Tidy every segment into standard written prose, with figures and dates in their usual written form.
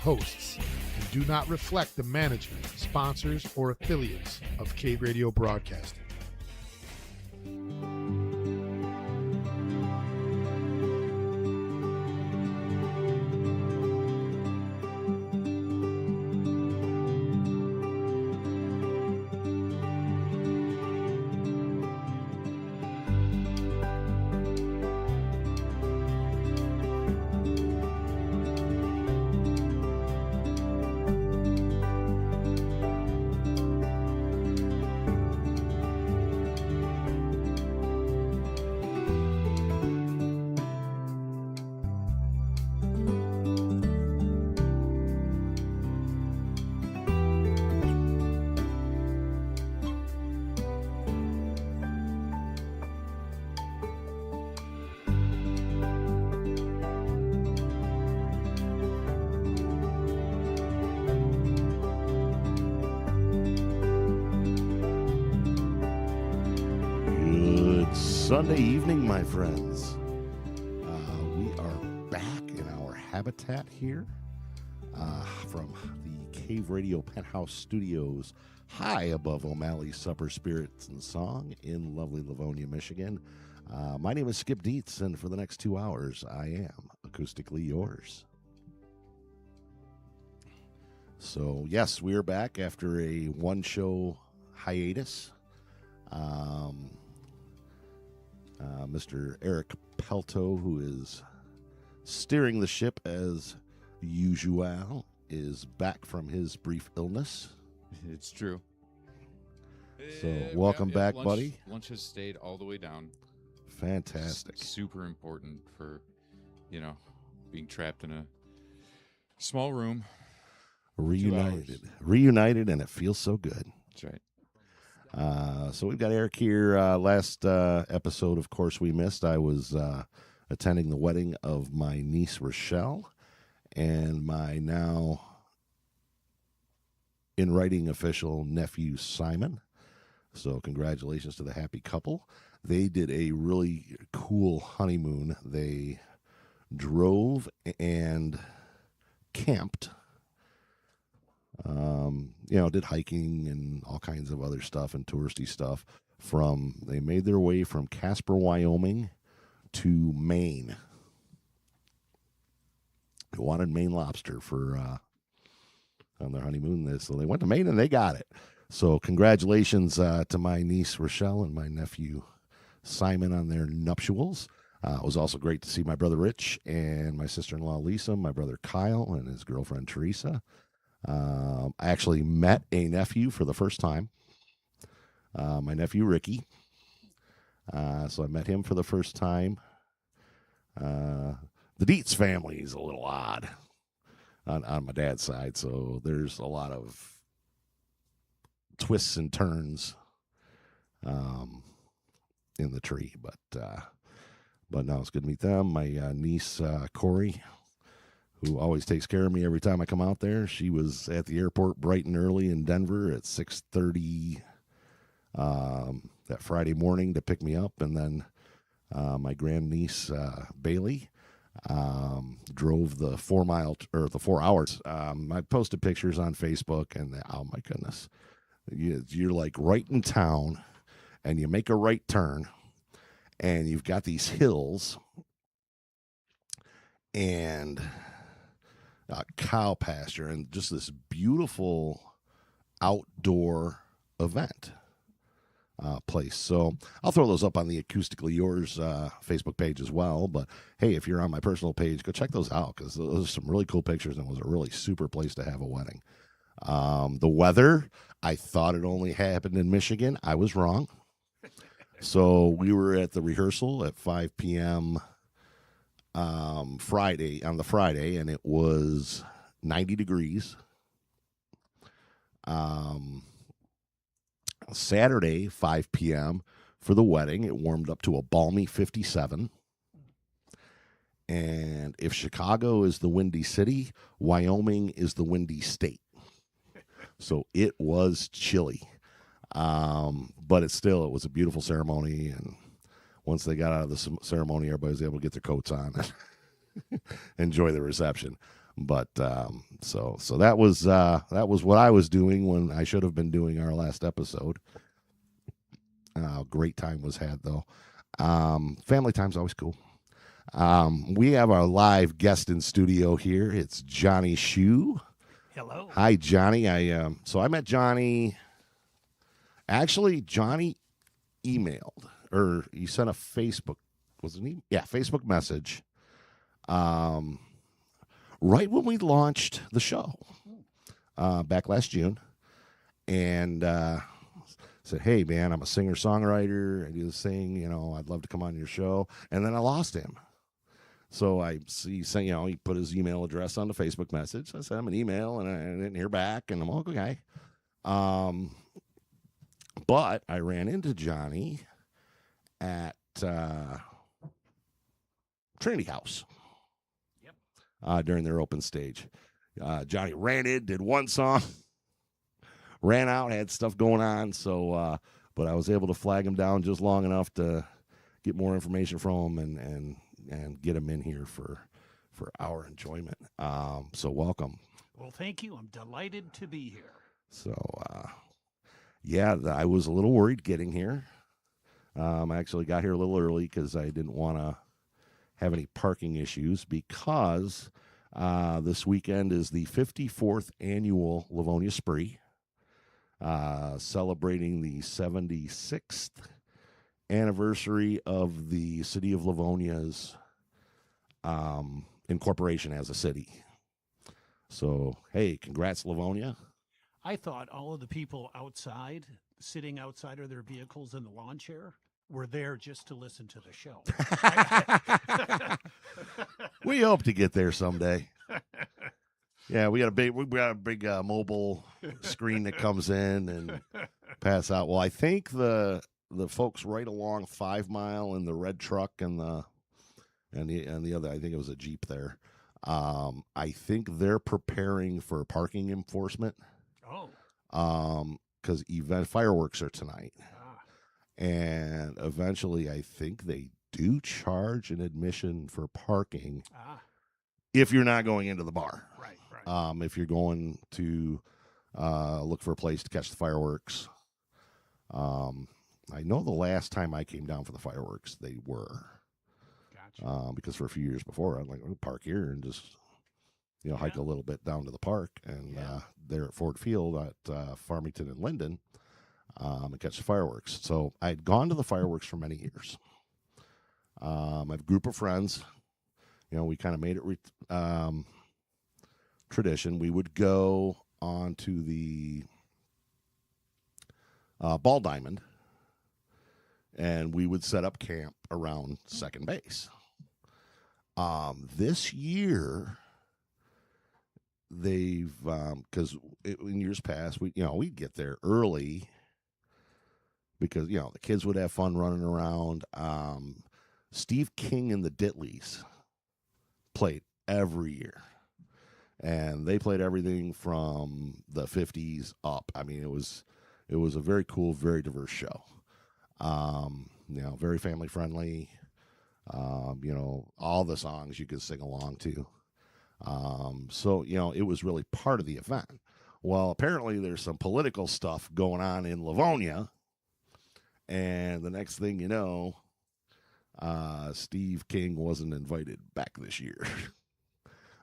hosts and do not reflect the management, sponsors, or affiliates of Cave Radio Broadcasting. Sunday evening, my friends. We are back in our habitat here from the Cave Radio Penthouse Studios high above O'Malley's Supper Spirits and Song in lovely Livonia, Michigan. My name is Skip Dietz, and for the next 2 hours, I am acoustically yours. So, yes, we are back after a one-show hiatus. Mr. Eric Pelto, who is steering the ship as usual, is back from his brief illness. It's true. So, welcome back, lunch, buddy. Lunch has stayed all the way down. Fantastic. Super important for, being trapped in a small room. Reunited, and it feels so good. That's right. So we've got Eric here. Last episode, of course, we missed. I was attending the wedding of my niece, Rochelle, and my now in writing official nephew, Simon. So congratulations to the happy couple. They did a really cool honeymoon. They drove and camped. Did hiking and all kinds of other stuff and touristy stuff. They made their way from Casper, Wyoming to Maine. They wanted Maine lobster on their honeymoon. So they went to Maine and they got it. So congratulations to my niece Rochelle and my nephew Simon on their nuptials. It was also great to see my brother Rich and my sister-in-law Lisa, my brother Kyle and his girlfriend Teresa. I actually met a nephew for the first time, my nephew Ricky. So I met him for the first time. The Dietz family is a little odd on my dad's side, so there's a lot of twists and turns in the tree. But no, it's good to meet them. My niece Corey, who always takes care of me every time I come out there. She was at the airport bright and early in Denver at 6:30 that Friday morning to pick me up. And then my grandniece, Bailey, drove the 4 hours. I posted pictures on Facebook, and oh my goodness. You're like right in town, and you make a right turn, and you've got these hills, and cow pasture, and just this beautiful outdoor event place. So I'll throw those up on the Acoustically Yours Facebook page as well. But hey, if you're on my personal page, go check those out, because those are some really cool pictures, and it was a really super place to have a wedding. The weather, I thought it only happened in Michigan. I was wrong. So we were at the rehearsal at 5 p.m. on the Friday, and it was 90 degrees. Saturday, 5 p.m. for the wedding, it warmed up to a balmy 57. And if Chicago is the windy city, Wyoming is the windy state. So it was chilly. But it was a beautiful ceremony, and once they got out of the ceremony, everybody was able to get their coats on and enjoy the reception. But so that was what I was doing when I should have been doing our last episode. Great time was had though. Family time's always cool. We have our live guest in studio here. It's Johnny Shue. Hello. Hi, Johnny. I met Johnny. Actually, Johnny emailed or he sent a Facebook, wasn't he? Yeah, Facebook message. Right when we launched the show, back last June, and said, "Hey, man, I'm a singer songwriter. I do this thing. I'd love to come on your show." And then I lost him. So I see, he put his email address on the Facebook message. I sent him an email, and I didn't hear back. And I'm like, okay. But I ran into Johnny at Trinity House. Yep. During their open stage. Johnny ran in, did one song, ran out, had stuff going on. So, but I was able to flag him down just long enough to get more information from him and get him in here for our enjoyment. So welcome. Well, thank you. I'm delighted to be here. So, I was a little worried getting here. I actually got here a little early because I didn't want to have any parking issues because this weekend is the 54th annual Livonia Spree, celebrating the 76th anniversary of the city of Livonia's incorporation as a city. So, hey, congrats, Livonia. I thought all of the people outside, sitting outside of their vehicles in the lawn chair, were there just to listen to the show. We hope to get there someday. Yeah, we got a big mobile screen that comes in and pass out. Well, I think the folks right along 5 Mile in the red truck and the other, I think it was a Jeep there. I think they're preparing for parking enforcement. Oh. Because event fireworks are tonight. Ah. And eventually, I think they do charge an admission for parking if you're not going into the bar. Right. If you're going to look for a place to catch the fireworks. I know the last time I came down for the fireworks, they were. Gotcha. Because for a few years before, I'm like, I'll park here and just hike a little bit down to the park. And there at Ford Field at Farmington and Linden, and catch the fireworks. So I'd gone to the fireworks for many years. I have a group of friends. We kind of made it tradition. We would go on to the Ball Diamond, and we would set up camp around second base. This year, they've because in years past we'd get there early because the kids would have fun running around. Steve King and the Ditleys played every year, and they played everything from the 50s up. I mean, it was a very cool, very diverse show. Very family friendly. All the songs you could sing along to. So it was really part of the event. Well, apparently there's some political stuff going on in Livonia, and the next thing you know, Steve King wasn't invited back this year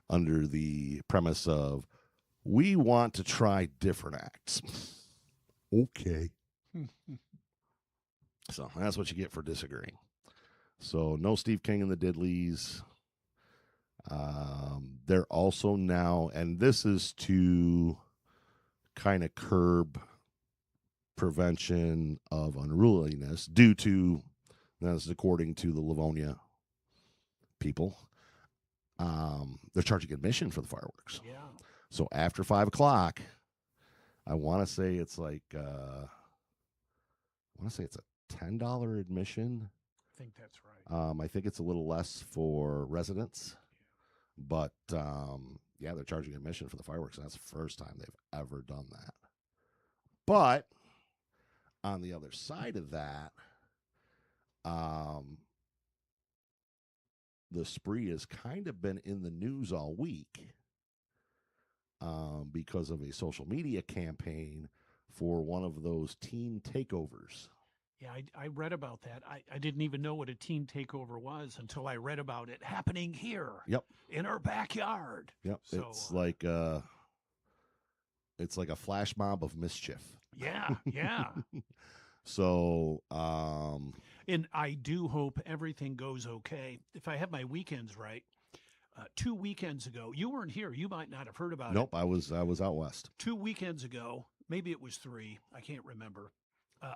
under the premise of, we want to try different acts. Okay. So that's what you get for disagreeing. So no Steve King and the Diddleys. They're also now, and this is to kind of curb prevention of unruliness due to, that's according to the Livonia people, they're charging admission for the fireworks. Yeah. So after 5 o'clock, I want to say it's like, it's a $10 admission. I think that's right. I think it's a little less for residents, but they're charging admission for the fireworks. And that's the first time they've ever done that. But on the other side of that, the spree has kind of been in the news all week because of a social media campaign for one of those teen takeovers. Yeah, I read about that. I didn't even know what a teen takeover was until I read about it happening here Yep. in our backyard. Yep. So, it's like a flash mob of mischief. Yeah, yeah. So, And I do hope everything goes okay. If I have my weekends right, 2 weekends ago, you weren't here. You might not have heard about it. nope, I was out west. 2 weekends ago, maybe it was 3, I can't remember.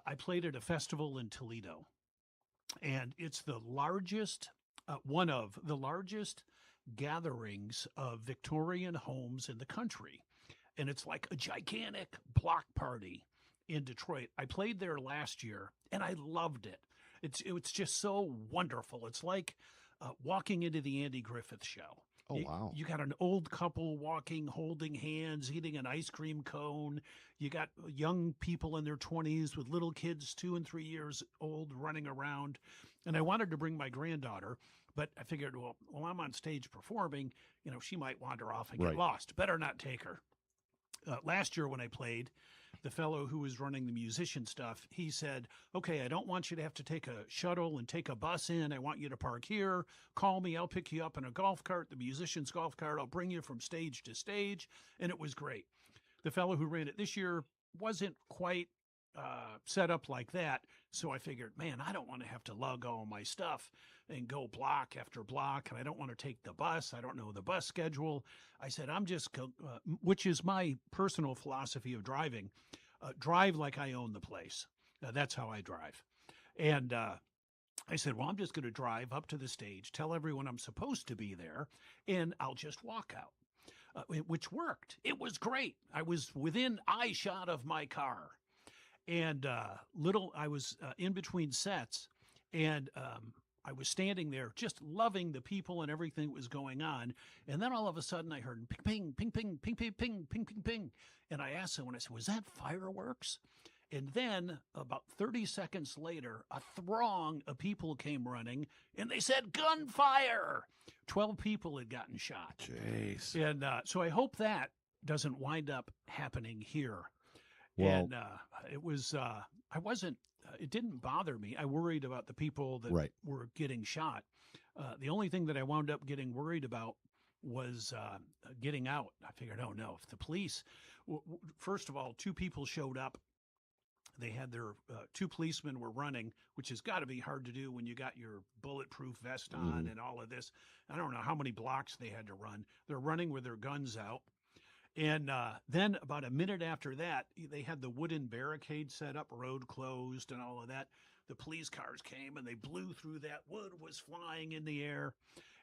I played at a festival in Toledo, and it's the largest, one of the largest gatherings of Victorian homes in the country. And it's like a gigantic block party in Detroit. I played there last year, and I loved it. It's just so wonderful. It's like walking into the Andy Griffith Show. Oh, wow. You got an old couple walking, holding hands, eating an ice cream cone. You got young people in their 20s with little kids, 2 and 3 years old, running around. And I wanted to bring my granddaughter, but I figured, well, while I'm on stage performing, she might wander off and get Right. lost. Better not take her. Last year when I played, the fellow who was running the musician stuff, he said, okay, I don't want you to have to take a shuttle and take a bus in. I want you to park here. Call me. I'll pick you up in a golf cart, the musician's golf cart. I'll bring you from stage to stage. And it was great. The fellow who ran it this year wasn't quite set up like that. So I figured, man, I don't want to have to lug all my stuff and go block after block. And I don't want to take the bus. I don't know the bus schedule. I said, I'm just, which is my personal philosophy of driving, drive like I own the place. That's how I drive. And I said, well, I'm just going to drive up to the stage, tell everyone I'm supposed to be there, and I'll just walk out. Which worked. It was great. I was within eye shot of my car. And I was in between sets, and I was standing there just loving the people and everything that was going on. And then all of a sudden I heard ping, ping, ping, ping, ping, ping, ping, ping, ping. And I asked someone, I said, was that fireworks? And then about 30 seconds later, a throng of people came running, and they said, gunfire! 12 people had gotten shot. Jeez. And so I hope that doesn't wind up happening here. Well, And it was, it didn't bother me. I worried about the people that Right. were getting shot. The only thing that I wound up getting worried about was getting out. I figured, oh no, if the police, first of all, 2 people showed up. They had their 2 policemen were running, which has got to be hard to do when you got your bulletproof vest on and all of this. I don't know how many blocks they had to run. They're running with their guns out. And then about a minute after that, they had the wooden barricade set up, road closed and all of that. The police cars came and they blew through that. Wood was flying in the air.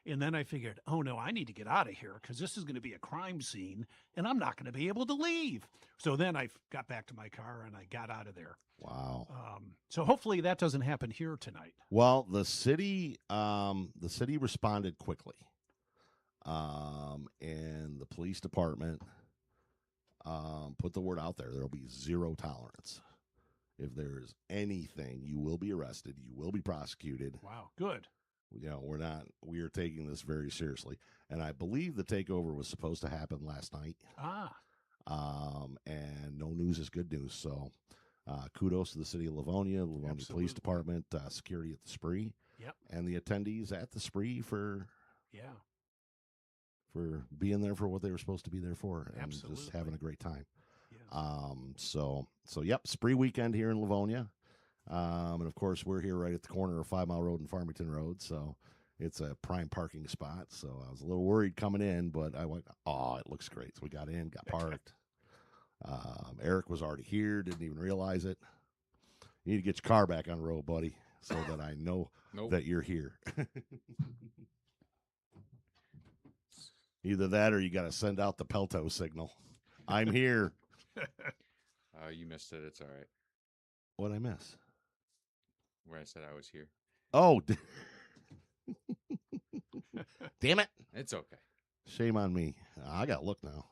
And then I figured, oh no, I need to get out of here because this is going to be a crime scene and I'm not going to be able to leave. So then I got back to my car and I got out of there. Wow. So hopefully that doesn't happen here tonight. Well, the city responded quickly. And the police department put the word out there. There'll be 0 tolerance. If there's anything, you will be arrested. You will be prosecuted. Wow, good. We are taking this very seriously. And I believe the takeover was supposed to happen last night. And no news is good news. So kudos to the city of Livonia Absolutely. Police Department, security at the Spree. Yep. And the attendees at the Spree for Yeah. being there for what they were supposed to be there for and Absolutely. just having a great time. Yes. So yep, Spree weekend here in Livonia. And of course we're here right at the corner of 5 Mile Road and Farmington Road. So it's a prime parking spot. So I was a little worried coming in, but I went, oh, it looks great. So we got in, got parked. Eric was already here, didn't even realize it. You need to get your car back on the road, buddy, so that I know that you're here. Either that or you got to send out the Pelto signal. I'm here. You missed it. It's all right. What'd I miss? Where I said I was here. Oh, damn it. It's okay. Shame on me. I got to look now.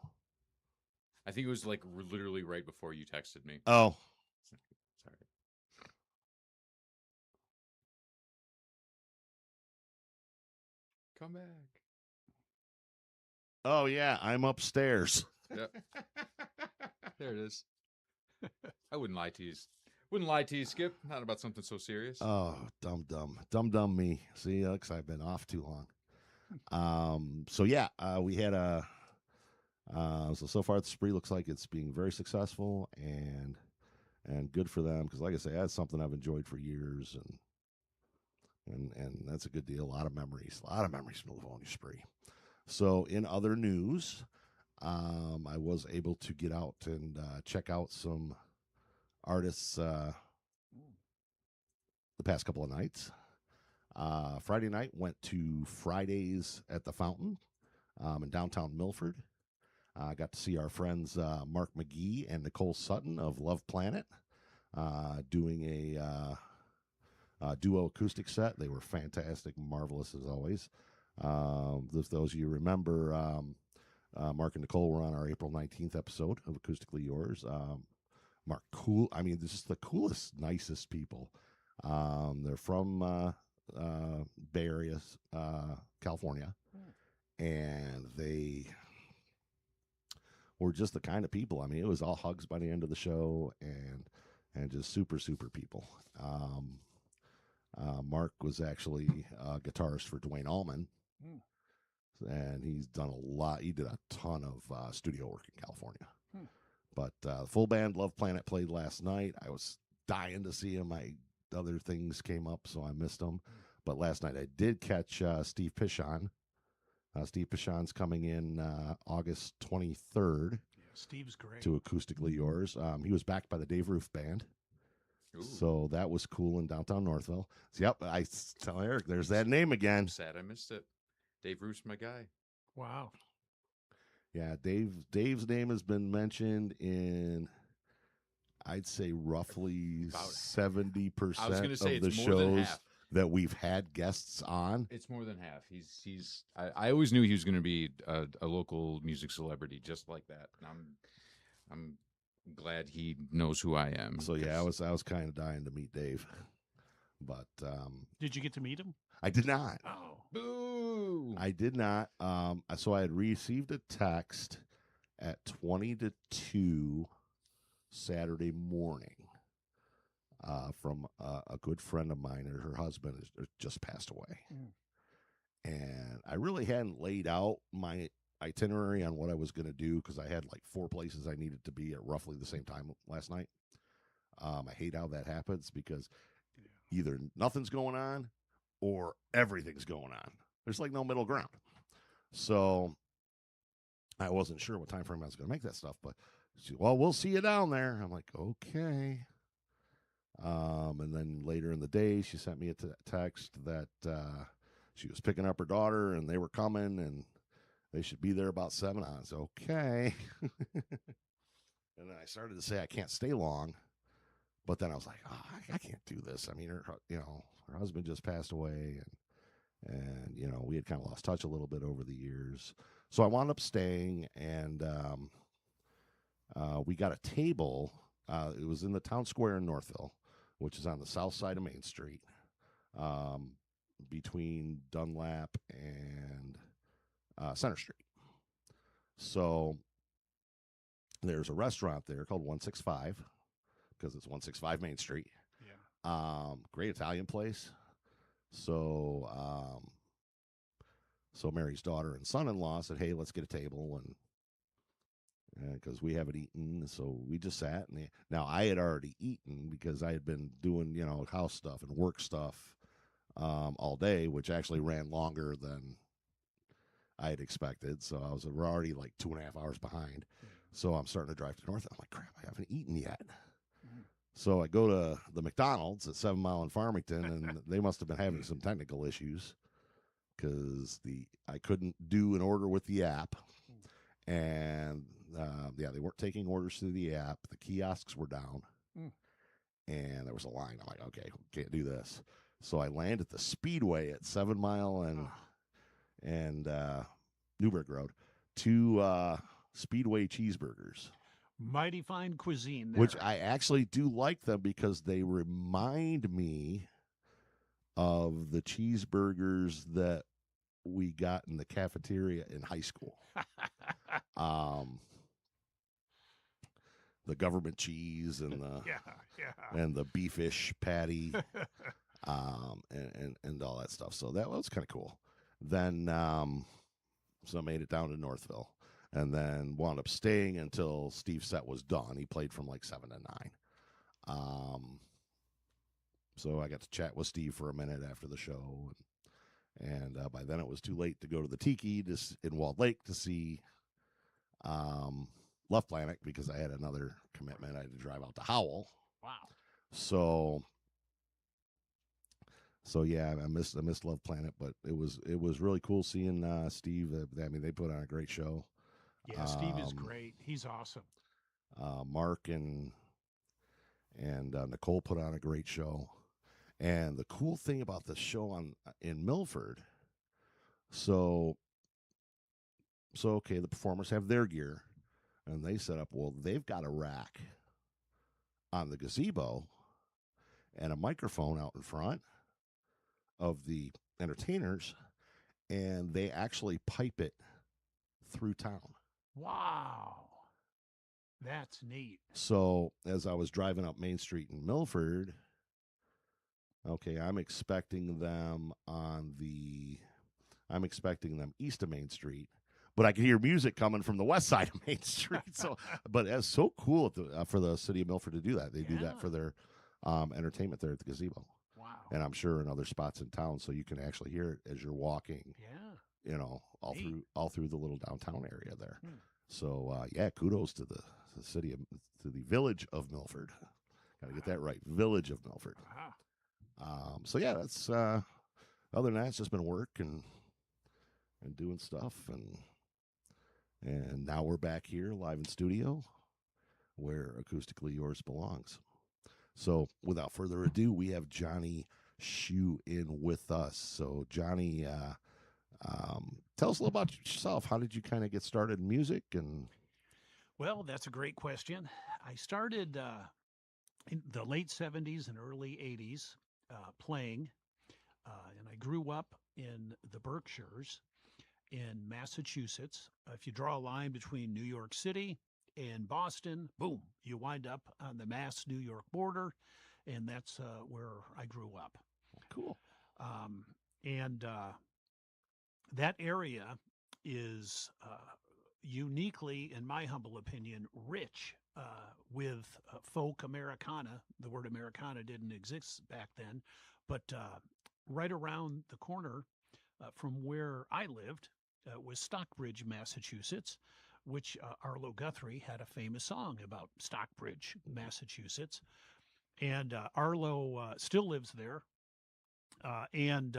I think it was like literally right before you texted me. Oh. Sorry. Come back. Oh, yeah. I'm upstairs. Yep. There it is. I wouldn't lie to you. Wouldn't lie to you, Skip. Not about something so serious. Oh, dumb me. See, Alex, I've been off too long. So yeah, we had a. So far the spree looks like it's being very successful and good for them because, like I say, that's something I've enjoyed for years and that's a good deal. A lot of memories from the Livonia spree. So in other news, I was able to get out and check out some artists the past couple of nights. Friday night went to Fridays at the Fountain in downtown Milford. I got to see our friends Mark McGee and Nicole Sutton of Love Planet doing a duo acoustic set. They were fantastic, marvelous as always. Those of you remember, Mark and Nicole were on our April 19th episode of Acoustically Yours. Mark, cool. I mean, this is the coolest, nicest people. They're from Bay Area, California, and they were just the kind of people. I mean, it was all hugs by the end of the show, and just super people. Mark was actually a guitarist for Dwayne Allman, and he's done a lot. He did a ton of studio work in California. But full band Love Planet played last night. I was dying to see him. Other things came up, so I missed him. But last night I did catch Steve Pichon. Steve Pichon's coming in August 23rd. Yeah, Steve's great. To Acoustically Yours. He was backed by the Dave Roof Band. Ooh. So that was cool in downtown Northville. So, yep, I tell Eric, there's that name again. I'm sad I missed it. Dave Roof's my guy. Wow. Yeah, Dave's name has been mentioned in, I'd say, roughly About 70% I was going to say of the it's more than shows half. that we've had guests on. It's more than half. I always knew he was going to be a local music celebrity just like that. And I'm glad he knows who I am. So yeah, I was kind of dying to meet Dave, but Did you get to meet him? I did not. Oh. Boo! I did not. So I had received a text at 20 to 2 Saturday morning from a good friend of mine, and her husband has just passed away. And I really hadn't laid out my itinerary on what I was going to do because I had like 4 places I needed to be at roughly the same time last night. I hate how that happens because either nothing's going on or everything's going on. There's like no middle ground. So I wasn't sure what time frame I was going to make that stuff, but well, we'll see you down there. I'm like, okay. And then later in the day, she sent me a text that she was picking up her daughter and they were coming and they should be there about 7. I was okay. And then I started to say I can't stay long, but then I was like, oh, I can't do this. I mean, her husband just passed away, and we had kind of lost touch a little bit over the years. So I wound up staying, and we got a table. It was in the town square in Northville, which is on the south side of Main Street, between Dunlap and Center Street. So there's a restaurant there called 165 because it's 165 Main Street. Yeah. Great Italian place. So Mary's daughter and son-in-law said, "Hey, let's get a table," and because we haven't eaten, so we just sat. And now I had already eaten because I had been doing house stuff and work stuff all day, which actually ran longer than I had expected. So we're already like 2.5 hours behind. So I'm starting to drive to North. I'm like, crap, I haven't eaten yet. So I go to the McDonald's at 7 Mile in Farmington, and they must have been having some technical issues because I couldn't do an order with the app, and they weren't taking orders through the app. The kiosks were down, and there was a line. I'm like, okay, can't do this. So I land at the Speedway at 7 Mile and Newburgh Road, 2 Speedway cheeseburgers. Mighty fine cuisine there. Which I actually do like them because they remind me of the cheeseburgers that we got in the cafeteria in high school. the government cheese and the Yeah. and the beefish patty, and all that stuff. So that was kind of cool. Then so I made it down to Northville, and then wound up staying until Steve's set was done. He played from like 7 to 9. So I got to chat with Steve for a minute after the show, and by then it was too late to go to the Tiki in Walled Lake to see Love Planet because I had another commitment. I had to drive out to Howell. Wow. So yeah, I missed Love Planet, but it was really cool seeing Steve. I mean, they put on a great show. Yeah, Steve is great. He's awesome. Mark and Nicole put on a great show. And the cool thing about the show in Milford, so okay, the performers have their gear, and they set up. Well, they've got a rack on the gazebo and a microphone out in front of the entertainers, and they actually pipe it through town. Wow. That's neat. So as I was driving up Main Street in Milford, okay, I'm expecting them east of Main Street, but I could hear music coming from the west side of Main Street. So, but it's so cool for the city of Milford to do that. They do that for their entertainment there at the gazebo. Wow. And I'm sure in other spots in town, so you can actually hear it as you're walking. Yeah. You know, all through the little downtown area there. Hmm. So yeah, kudos to the village of Milford. Got to get that right, village of Milford. So yeah, that's other than that, it's just been work and doing stuff, and now we're back here live in studio, where Acoustically Yours belongs. So without further ado, we have Johnny Shue in with us. So Johnny, tell us a little about yourself. How did you kind of get started in music? And Well, that's a great question. I started in the late 70s and early 80s playing, and I grew up in the Berkshires in Massachusetts. If you draw a line between New York City and Boston, boom, you wind up on the Mass-New York border, and that's where I grew up. cool. And that area is uniquely, in my humble opinion, rich with folk Americana. The word Americana didn't exist back then, but right around the corner from where I lived was Stockbridge, Massachusetts, which Arlo Guthrie had a famous song about Stockbridge, Massachusetts. And Arlo still lives there. And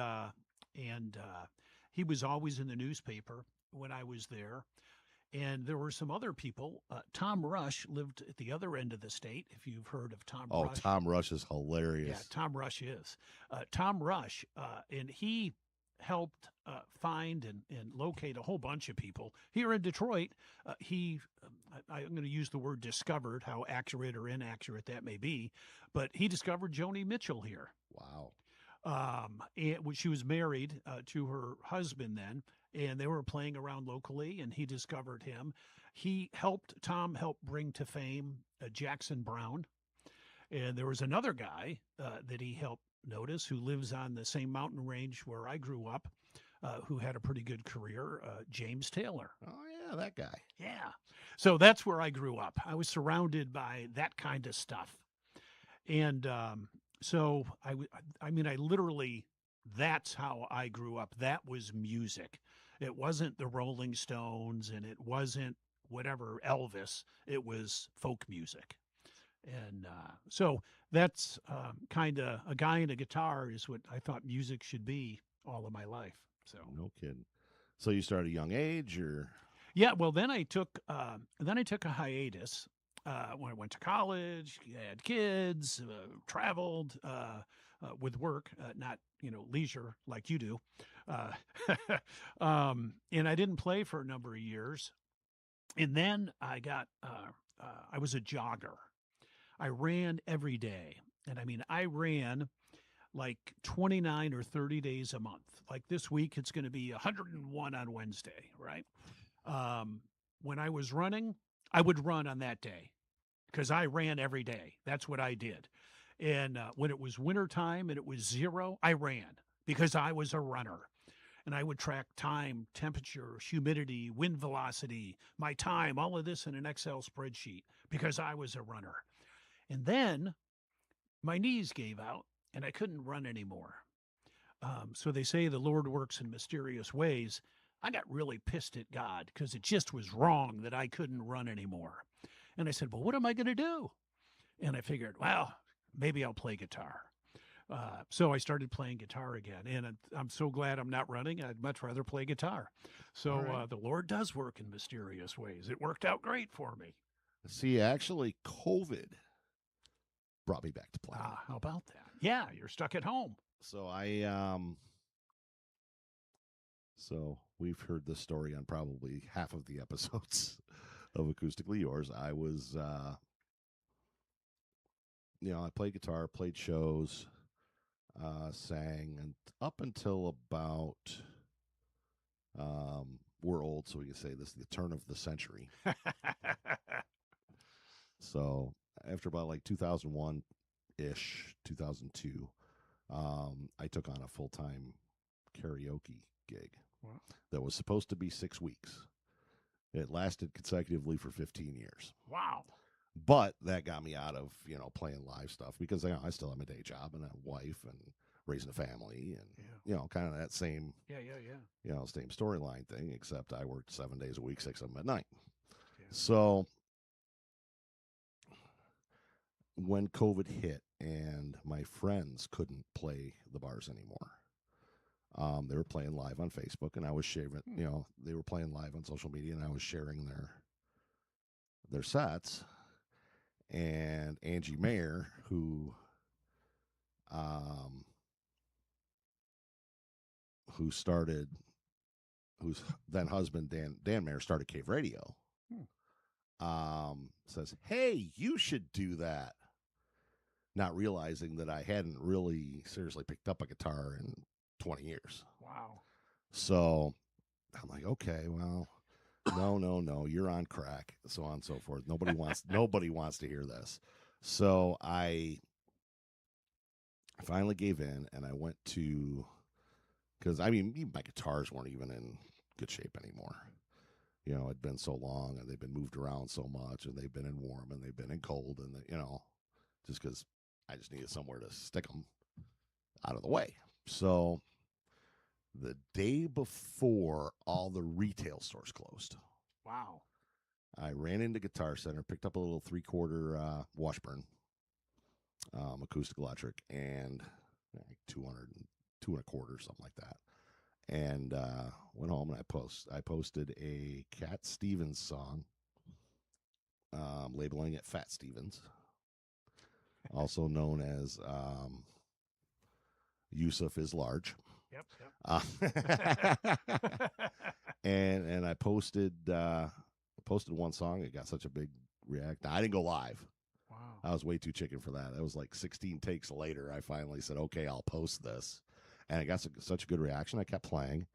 he was always in the newspaper when I was there. And there were some other people. Tom Rush lived at the other end of the state, if you've heard of Tom Rush. Oh, Tom Rush is hilarious. Yeah, Tom Rush is. Tom Rush, and he helped find and locate a whole bunch of people. Here in Detroit, I'm going to use the word discovered, how accurate or inaccurate that may be, but he discovered Joni Mitchell here. Wow. And she was married to her husband then, and they were playing around locally, and he discovered him. Tom helped bring to fame Jackson Browne. And there was another guy that he helped notice who lives on the same mountain range where I grew up, who had a pretty good career, James Taylor. Oh, yeah, that guy. Yeah. So that's where I grew up. I was surrounded by that kind of stuff. And so I mean, I literally, that's how I grew up. That was music. It wasn't the Rolling Stones and it wasn't whatever Elvis. It was folk music. And so that's kind of a guy and a guitar is what I thought music should be all of my life. So no kidding. So you started at a young age, or? Yeah, well, then I took a hiatus when I went to college, had kids, traveled with work, not leisure like you do, and I didn't play for a number of years. And then I was a jogger. I ran every day, and I mean I ran like 29 or 30 days a month. Like this week, it's going to be 101 on Wednesday, right? When I was running, I would run on that day. because I ran every day. That's what I did. And when it was wintertime and it was 0, I ran because I was a runner. And I would track time, temperature, humidity, wind velocity, my time, all of this in an Excel spreadsheet because I was a runner. And then my knees gave out and I couldn't run anymore. So they say the Lord works in mysterious ways. I got really pissed at God because it just was wrong that I couldn't run anymore. And I said, well, what am I going to do? And I figured, well, maybe I'll play guitar. So I started playing guitar again, and I'm so glad I'm not running. I'd much rather play guitar. So right. the Lord does work in mysterious ways. It worked out great for me. See, actually, COVID brought me back to playing. How about that? Yeah, you're stuck at home. So so we've heard this story on probably half of the episodes of Acoustically Yours. I was, I played guitar, played shows, sang, and up until about, we're old, so we can say this, the turn of the century. So after about like 2001-ish, 2002, I took on a full-time karaoke gig. Wow. That was supposed to be 6 weeks. It lasted consecutively for 15 years. Wow. But that got me out of, playing live stuff because I still have a day job and a wife and raising a family and, kind of that same, same storyline thing, except I worked 7 days a week, 6 of them at night. Yeah. So when COVID hit and my friends couldn't play the bars anymore, they were playing live on Facebook, and I was sharing. They were playing live on social media, and I was sharing their sets. And Angie Mayer, who's then husband Dan Mayer started Cave Radio. Says, "Hey, you should do that." Not realizing that I hadn't really seriously picked up a guitar in 20 years. Wow. So I'm like, okay, well, no, you're on crack, so on and so forth. Nobody wants to hear this. So I finally gave in, and I went to, because even my guitars weren't even in good shape anymore. It'd been so long, and they've been moved around so much, and they've been in warm, and they've been in cold, and just because I just needed somewhere to stick them out of the way. So the day before all the retail stores closed, Wow. I ran into Guitar Center, picked up a little 3/4 Washburn acoustic electric, and like 200, 2.25, something like that. And went home, and I posted a Cat Stevens song, labeling it Fat Stevens, also known as Yusuf is large. Yep. And I posted one song. It got such a big react. Now, I didn't go live. Wow. I was way too chicken for that. It was like 16 takes later. I finally said, "Okay, I'll post this," and it got such a good reaction. I kept playing.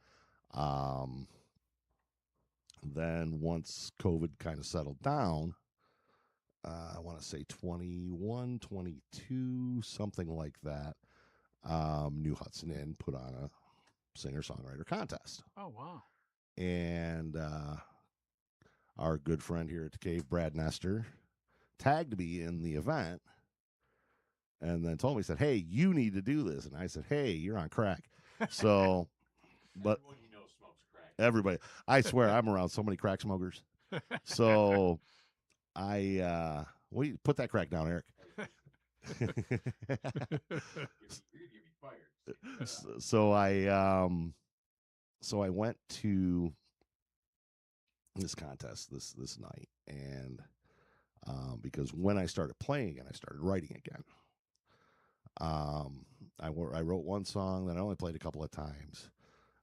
Then once COVID kind of settled down, I want to say 21, 22, something like that. New Hudson Inn put on a singer-songwriter contest. Oh, wow. And our good friend here at the Cave, Brad Nestor, tagged me in the event and then told me, said, "Hey, you need to do this." And I said, "Hey, you're on crack." So, but Everyone you know smokes crack. everybody, I swear, I'm around so many crack smokers. So we put that crack down, Eric. You're gonna get me fired. So I went to this contest this night, and because when I started playing again, I started writing again. I wrote one song that I only played a couple of times,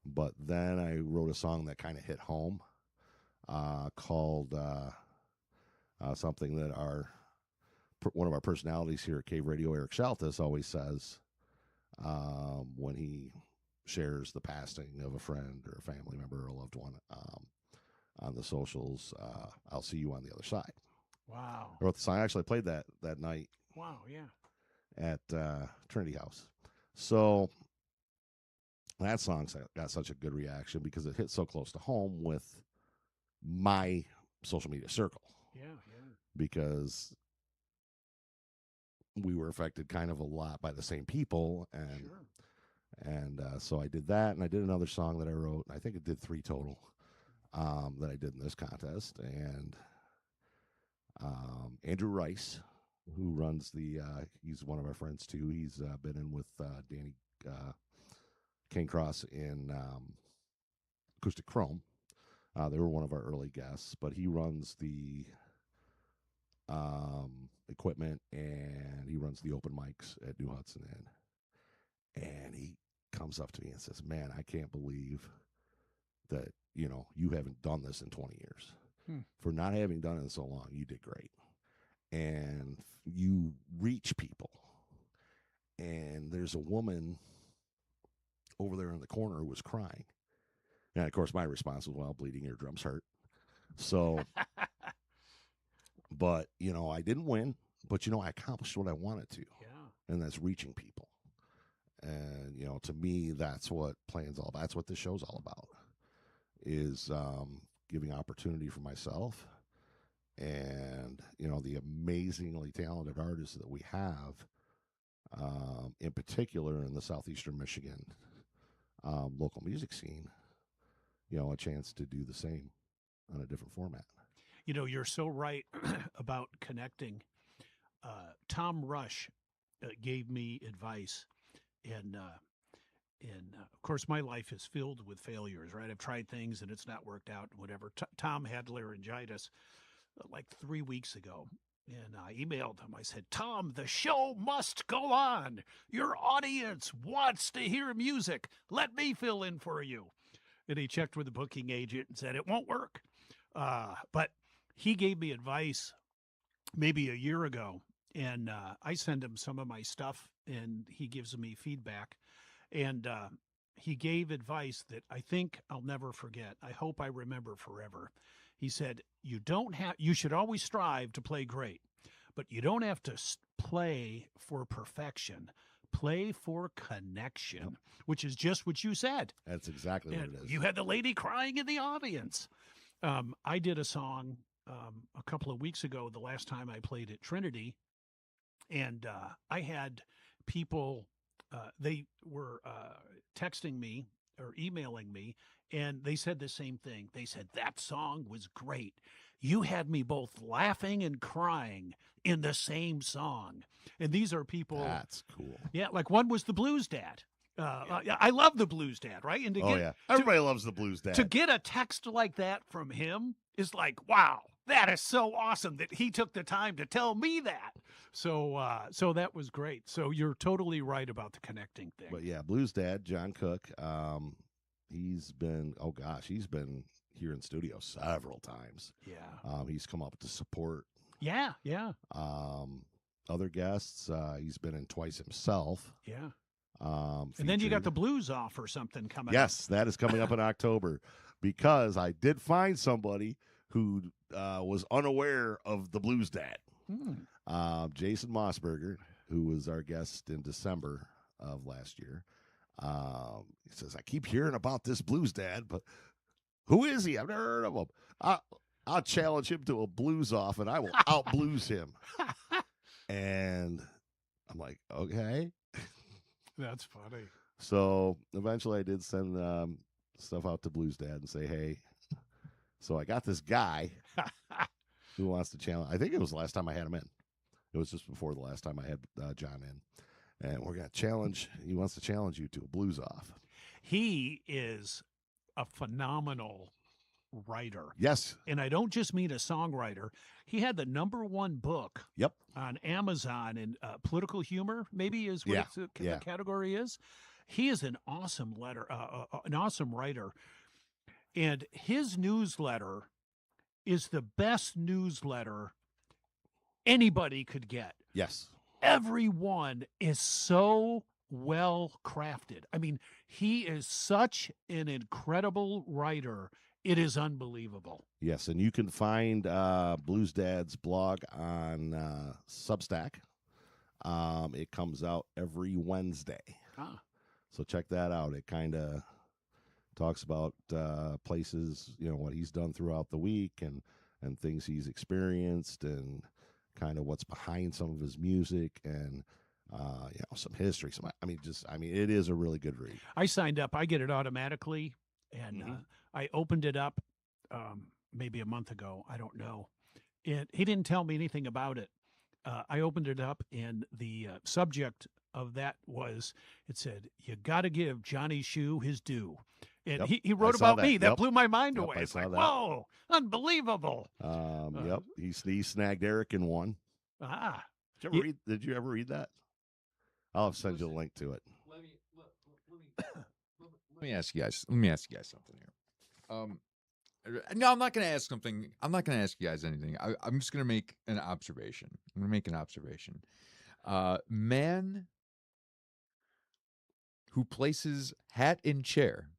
but then I wrote a song that kind of hit home, called something that one of our personalities here at Cave Radio, Eric Shaltis, always says when he shares the passing of a friend or a family member or a loved one on the socials. "I'll see you on the other side." Wow. I wrote the song. I actually played that night Wow. Yeah. at Trinity House. So that song got such a good reaction because it hit so close to home with my social media circle, Yeah. Yeah. because we were affected kind of a lot by the same people, and Sure. so I did that, and I did another song that I wrote. I think it did 3 total that I did in this contest, and Andrew Rice, who runs he's one of our friends too. He's been in with Danny Kane Cross in Acoustic Chrome. They were one of our early guests, but he runs the equipment, and he runs the open mics at New Hudson Inn. And he comes up to me and says, "Man, I can't believe that you haven't done this in 20 years. For not having done it in so long, you did great, and you reach people. And there's a woman over there in the corner who was crying." And of course, my response was, "Well, bleeding eardrums hurt." So, but I didn't win, but I accomplished what I wanted to, Yeah. and that's reaching people. And to me, that's what playing's all about. That's what this show's all about, is giving opportunity for myself and the amazingly talented artists that we have, in particular in the southeastern Michigan local music scene, a chance to do the same on a different format. You're so right about connecting. Tom Rush gave me advice, and of course, my life is filled with failures. Right, I've tried things and it's not worked out. Whatever. Tom had laryngitis like 3 weeks ago, and I emailed him. I said, "Tom, the show must go on. Your audience wants to hear music. Let me fill in for you." And he checked with the booking agent and said it won't work. But he gave me advice maybe a year ago, and I send him some of my stuff, and he gives me feedback. And he gave advice that I think I'll never forget. I hope I remember forever. He said, you should always strive to play great, but you don't have to play for perfection. Play for connection, which is just what you said. That's exactly what it is. You had the lady crying in the audience. I did a song a couple of weeks ago, the last time I played at Trinity, and I had people, they were texting me or emailing me, and they said the same thing. They said, "That song was great. You had me both laughing and crying in the same song." And these are people. That's cool. Yeah, like one was the Blues Dad. I love the Blues Dad, right? And Everybody loves the Blues Dad. To get a text like that from him is like, wow, that is so awesome that he took the time to tell me that. So that was great. So you're totally right about the connecting thing. But yeah, Blues Dad, John Cook, he's been here in studio several times. Yeah. He's come up to support. Yeah. Other guests, he's been in twice himself. Yeah. And then you got the Blues Off or something coming up. Yes, that is coming up in October, because I did find somebody who was unaware of the Blues Dad. Jason Mossberger, who was our guest in December of last year. He says, "I keep hearing about this Blues Dad, but who is he? I've never heard of him. I'll challenge him to a blues off, and I will out blues him." And I'm like, okay. That's funny. So eventually I did send stuff out to Blues Dad and say, "Hey," so I got this guy who wants to challenge. I think it was the last time I had him in. It was just before the last time I had John in. And we're going to challenge. He wants to challenge you to a blues off. He is a phenomenal writer. Yes. And I don't just mean a songwriter. He had the #1 book on Amazon in political humor, maybe is what the category is. He is an awesome writer. And his newsletter is the best newsletter anybody could get. Yes. Everyone is so well crafted. I mean, he is such an incredible writer. It is unbelievable. Yes, and you can find Blues Dad's blog on Substack. It comes out every Wednesday. Ah. So check that out. It kind of talks about places, what he's done throughout the week and things he's experienced and kind of what's behind some of his music and some history. It is a really good read. I signed up. I get it automatically, and I opened it up maybe a month ago. I don't know. He didn't tell me anything about it. I opened it up, and the subject of that was, it said, "You got to give Johnny Shue his due." And Yep, he wrote I saw about me. That Yep. blew my mind Yep, away. I It's saw like, that. whoa, unbelievable. Yep, he snagged Eric in one. Ah, Did you ever read that? I'll send you a link to it. Let me ask you guys. Let me ask you guys something here. No, I'm not going to ask something. I'm not going to ask you guys anything. I'm just going to make an observation. I'm going to make an observation. Man who places hat in chair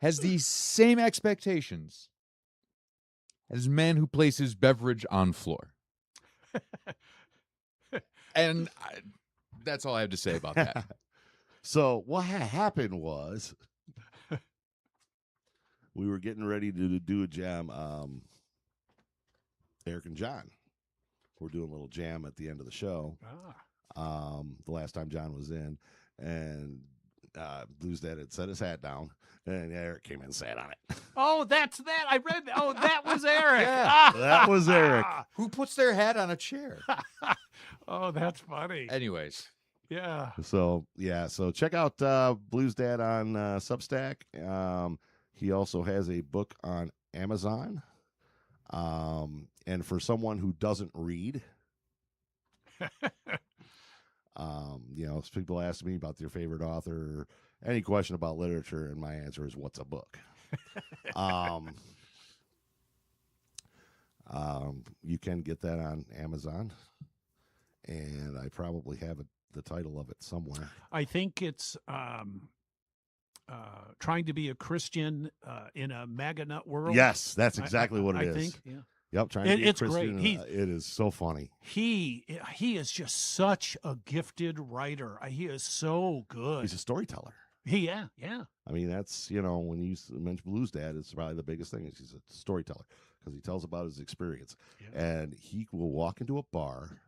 has the same expectations as man who places beverage on floor. And that's all I have to say about that. So what happened was we were getting ready to do a jam. Eric and John were doing a little jam at the end of the show. The last time John was in, and Blues Dad had set his hat down, and Eric came in and sat on it. Oh, that's that. I read that. Oh, that was Eric. Yeah, that was Eric. Who puts their hat on a chair? Oh, that's funny. Anyways. Yeah. So check out Blues Dad on Substack. He also has a book on Amazon. And for someone who doesn't read, people ask me about their favorite author, or any question about literature, and my answer is, what's a book? You can get that on Amazon, and I probably have the title of it somewhere. I think it's trying to be a Christian in a MAGA nut world. Yes, that's exactly what it is. I think, yeah. Yep, trying to be a It's Christian. great. It is so funny. He is just such a gifted writer. He is so good. He's a storyteller. Yeah. I mean, that's, when you mention Blues Dad, it's probably the biggest thing is he's a storyteller because he tells about his experience. Yeah. And he will walk into a bar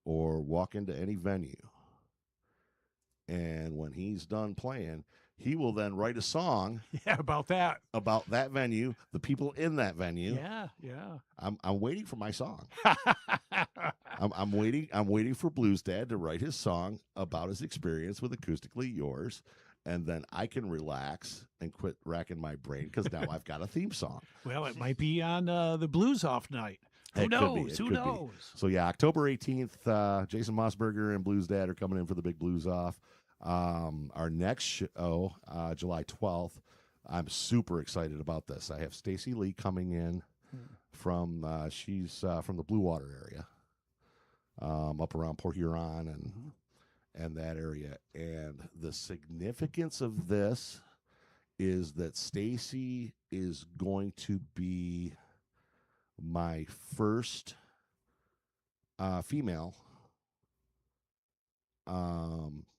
or walk into any venue, and when he's done playing, he will then write a song about that venue, the people in that venue. Yeah. I'm waiting for my song. I'm waiting for Blues Dad to write his song about his experience with Acoustically Yours, and then I can relax and quit racking my brain because now I've got a theme song. Well, it might be on the Blues Off night. Who It could be. knows? It Who could be. knows? So yeah, October 18th, Jason Mossberger and Blues Dad are coming in for the big Blues Off. Our next show, July 12th, I'm super excited about this. I have Stacy Lee coming in from she's from the Blue Water area, up around Port Huron and that area. And the significance of this is that Stacy is going to be my first female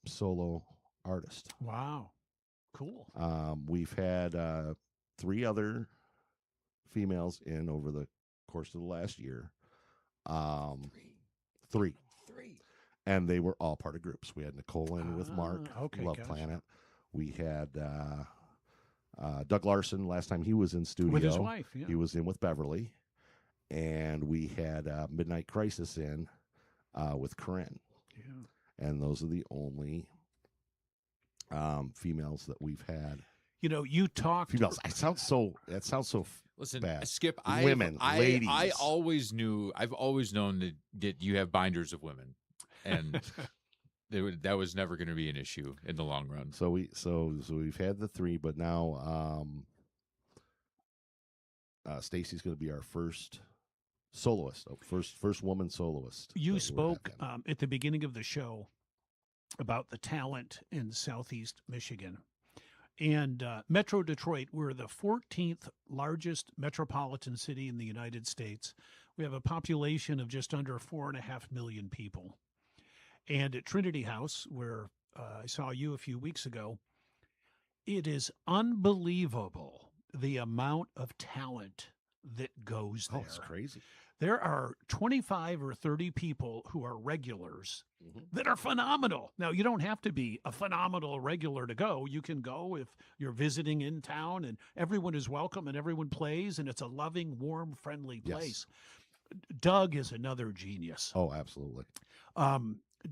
solo artist. Wow. Cool. We've had 3 other females in over the course of the last year. 3. And they were all part of groups. We had Nicole in with Mark, Love gotcha. Planet. We had Doug Larson last time he was in studio. With his wife, yeah. He was in with Beverly. And we had Midnight Crisis in with Corinne. Yeah. And those are the only females that we've had. You talked. Females. That sounds so Listen, bad. Skip. Women, ladies. I've always known that you have binders of women, and that was never going to be an issue in the long run. So we've had the 3, but now Stacy's going to be our first soloist, first woman soloist. You spoke at the beginning of the show about the talent in Southeast Michigan. And Metro Detroit, we're the 14th largest metropolitan city in the United States. We have a population of just under 4.5 million people. And at Trinity House, where I saw you a few weeks ago, it is unbelievable the amount of talent that goes there. Oh, it's crazy. There are 25 or 30 people who are regulars that are phenomenal. Now, you don't have to be a phenomenal regular to go. You can go if you're visiting in town, and everyone is welcome and everyone plays, and it's a loving, warm, friendly place. Yes. Doug is another genius. Oh, absolutely.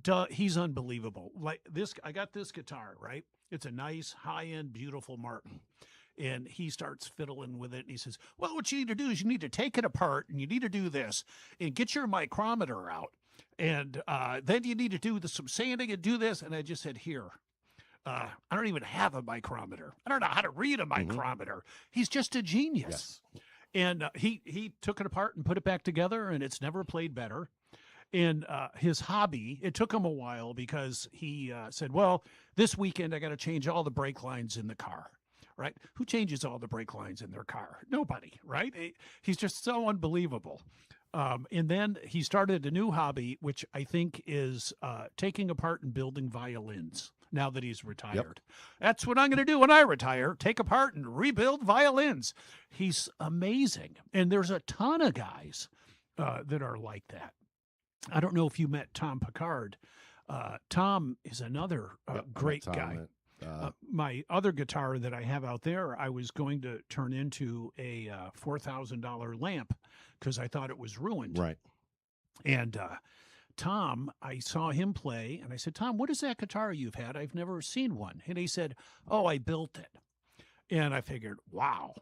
Doug, he's unbelievable. Like this, I got this guitar, right? It's a nice, high-end, beautiful Martin. And he starts fiddling with it. And he says, well, what you need to do is you need to take it apart and you need to do this and get your micrometer out. And then you need to do some sanding and do this. And I just said, here, I don't even have a micrometer. I don't know how to read a micrometer. He's just a genius. Yes. And he took it apart and put it back together, and it's never played better. And his hobby, it took him a while because he said, well, this weekend I got to change all the brake lines in the car. Right? Who changes all the brake lines in their car? Nobody, right? He's just so unbelievable. And then he started a new hobby, which I think is taking apart and building violins now that he's retired. Yep. That's what I'm going to do when I retire, take apart and rebuild violins. He's amazing. And there's a ton of guys that are like that. I don't know if you met Tom Picard. Tom is another great guy. My other guitar that I have out there, I was going to turn into a $4,000 lamp because I thought it was ruined. Right. And Tom, I saw him play, and I said, Tom, what is that guitar you've had? I've never seen one. And he said, oh, I built it. And I figured, wow,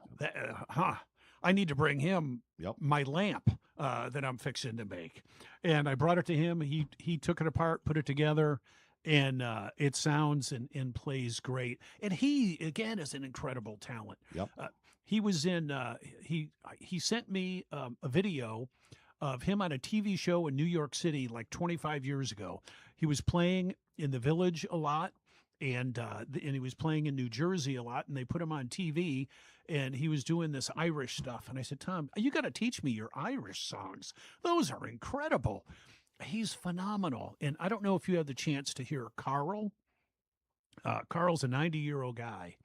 I need to bring him my lamp that I'm fixing to make. And I brought it to him. He took it apart, put it together. And it sounds and plays great. And he, again, is an incredible talent. Yep. He was in, he sent me a video of him on a TV show in New York City like 25 years ago. He was playing in the Village a lot, and he was playing in New Jersey a lot, and they put him on TV, and he was doing this Irish stuff. And I said, Tom, you got to teach me your Irish songs. Those are incredible. He's phenomenal. And I don't know if you had the chance to hear Carl. Carl's a 90-year-old guy.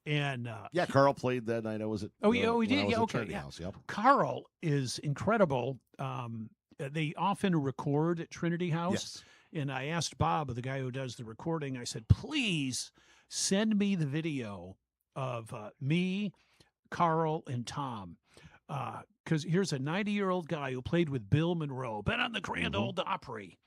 And Carl played that night. I was at he did. Yeah, okay. House. Yep. Carl is incredible. They often record at Trinity House. Yes. And I asked Bob, the guy who does the recording, I said, please send me the video of me, Carl, and Tom. Because here's a 90-year-old guy who played with Bill Monroe, been on the Grand Ole Opry.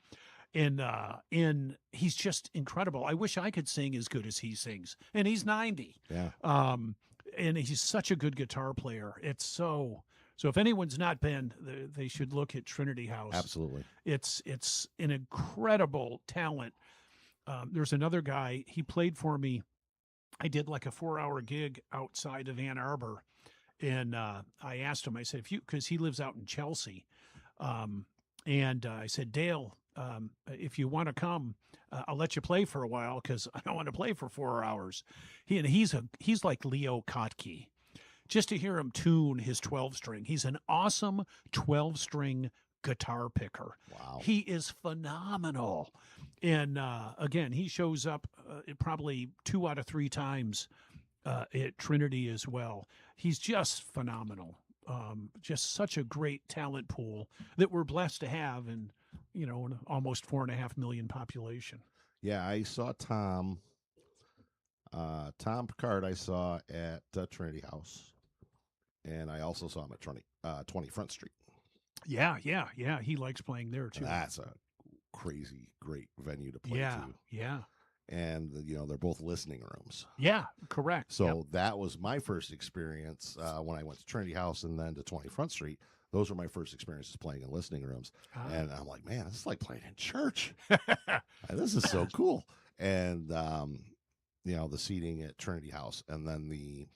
And he's just incredible. I wish I could sing as good as he sings. And he's 90. Yeah. And he's such a good guitar player. It's so if anyone's not been, they should look at Trinity House. Absolutely. It's an incredible talent. There's another guy, he played for me. I did like a 4-hour gig outside of Ann Arbor. And I asked him, I said, because he lives out in Chelsea. And I said, Dale, if you want to come, I'll let you play for a while because I don't want to play for 4 hours. He's like Leo Kottke. Just to hear him tune his 12-string. He's an awesome 12-string guitar picker. Wow. He is phenomenal. And again, he shows up probably 2 out of 3 times at Trinity as well. He's just phenomenal. Just such a great talent pool that we're blessed to have in, an almost 4.5 million population. Yeah, I saw Tom Picard I saw at Trinity House, and I also saw him at 20 Front Street. Yeah. He likes playing there, too. That's a crazy, great venue to play to. Yeah. And, they're both listening rooms. Yeah, correct. So that was my first experience when I went to Trinity House and then to 20 Front Street. Those were my first experiences playing in listening rooms. And I'm like, man, this is like playing in church. This is so cool. And, the seating at Trinity House and then the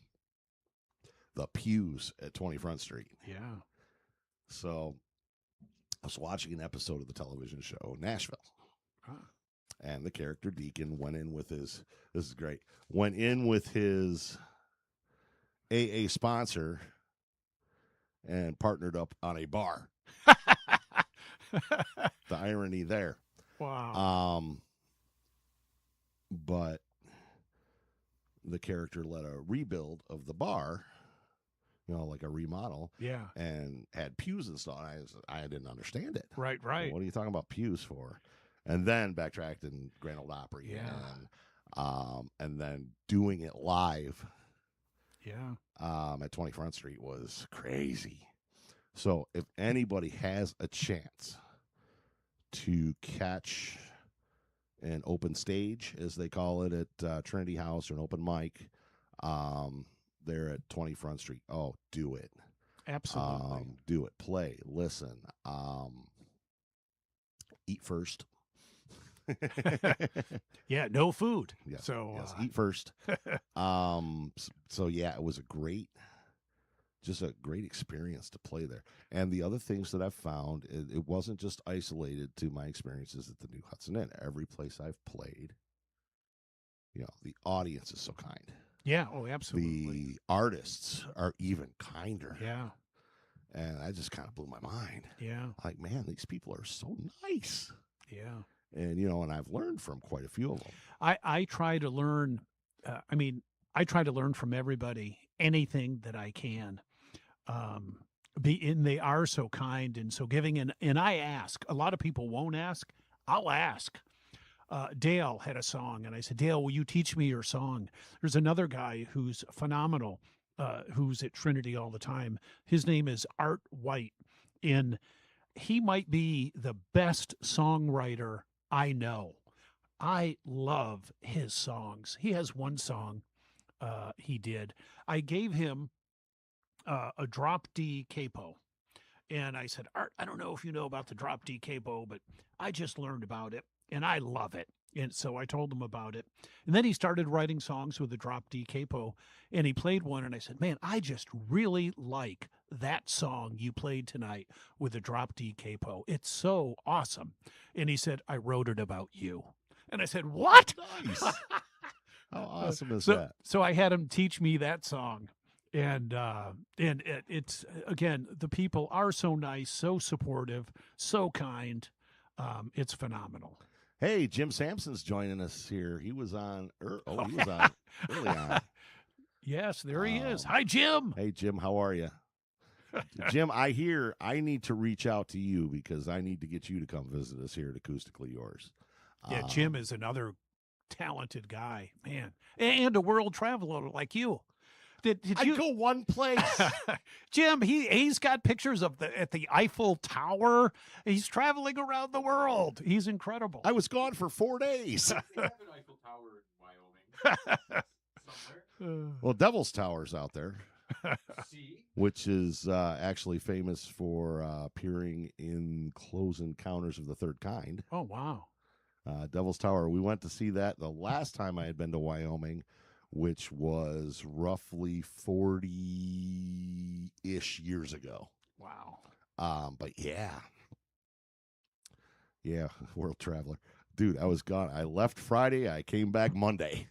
pews at 20 Front Street. Yeah. So I was watching an episode of the television show Nashville. And the character Deacon went in with his, this is great, went in with his AA sponsor and partnered up on a bar. The irony there. Wow. But the character led a rebuild of the bar, like a remodel, Yeah. and had pews installed. I didn't understand it. Right. What are you talking about pews for? And then backtracked in Grand Ole Opry. Yeah. And then doing it live Yeah. at 20 Front Street was crazy. So if anybody has a chance to catch an open stage, as they call it, at Trinity House, or an open mic, there at 20 Front Street, oh, do it. Absolutely. Do it. Play. Listen. Eat first. Yeah, no food. Yes, So yes, eat first. So yeah, it was just a great experience to play there. And the other things that I've found, it wasn't just isolated to my experiences at the New Hudson Inn. Every place I've played, the audience is so kind. yeah, oh, absolutely. The artists are even kinder. Yeah, And that just kind of blew my mind. yeah, Like, man, these people are so nice. yeah. And, and I've learned from quite a few of them. I try to learn. I try to learn from everybody anything that I can. They are so kind and so giving, and I ask. A lot of people won't ask. I'll ask. Dale had a song, and I said, Dale, will you teach me your song? There's another guy who's phenomenal, who's at Trinity all the time. His name is Art White, and he might be the best songwriter I know. I love his songs. He has one song he did. I gave him a drop D capo. And I said, Art, I don't know if you know about the drop D capo, but I just learned about it and I love it. And so I told him about it. And then he started writing songs with the drop D capo, and he played one. And I said, man, I just really like that song you played tonight with the drop D capo. It's so awesome. And he said, I wrote it about you. And I said, what? Nice. How awesome is so, that? So I had him teach me that song. And it's, again, the people are so nice, so supportive, so kind. It's phenomenal. Hey, Jim Sampson's joining us here. He was on. He was on early on. Yes, there he is. Hi, Jim. Hey, Jim, how are you? Jim, I hear I need to reach out to you because I need to get you to come visit us here at Acoustically Yours. Yeah, Jim is another talented guy, man, and a world traveler like you. Did you go one place? Jim, he's got pictures of at the Eiffel Tower. He's traveling around the world. He's incredible. I was gone for 4 days. They have an Eiffel Tower in Wyoming. Somewhere. Well, Devil's Tower's out there, See? which is actually famous for appearing in Close Encounters of the Third Kind. Oh, wow. Devil's Tower. We went to see that the last time I had been to Wyoming, which was roughly 40-ish years ago. Wow. But yeah, world traveler. Dude, I was gone. I left Friday. I came back Monday.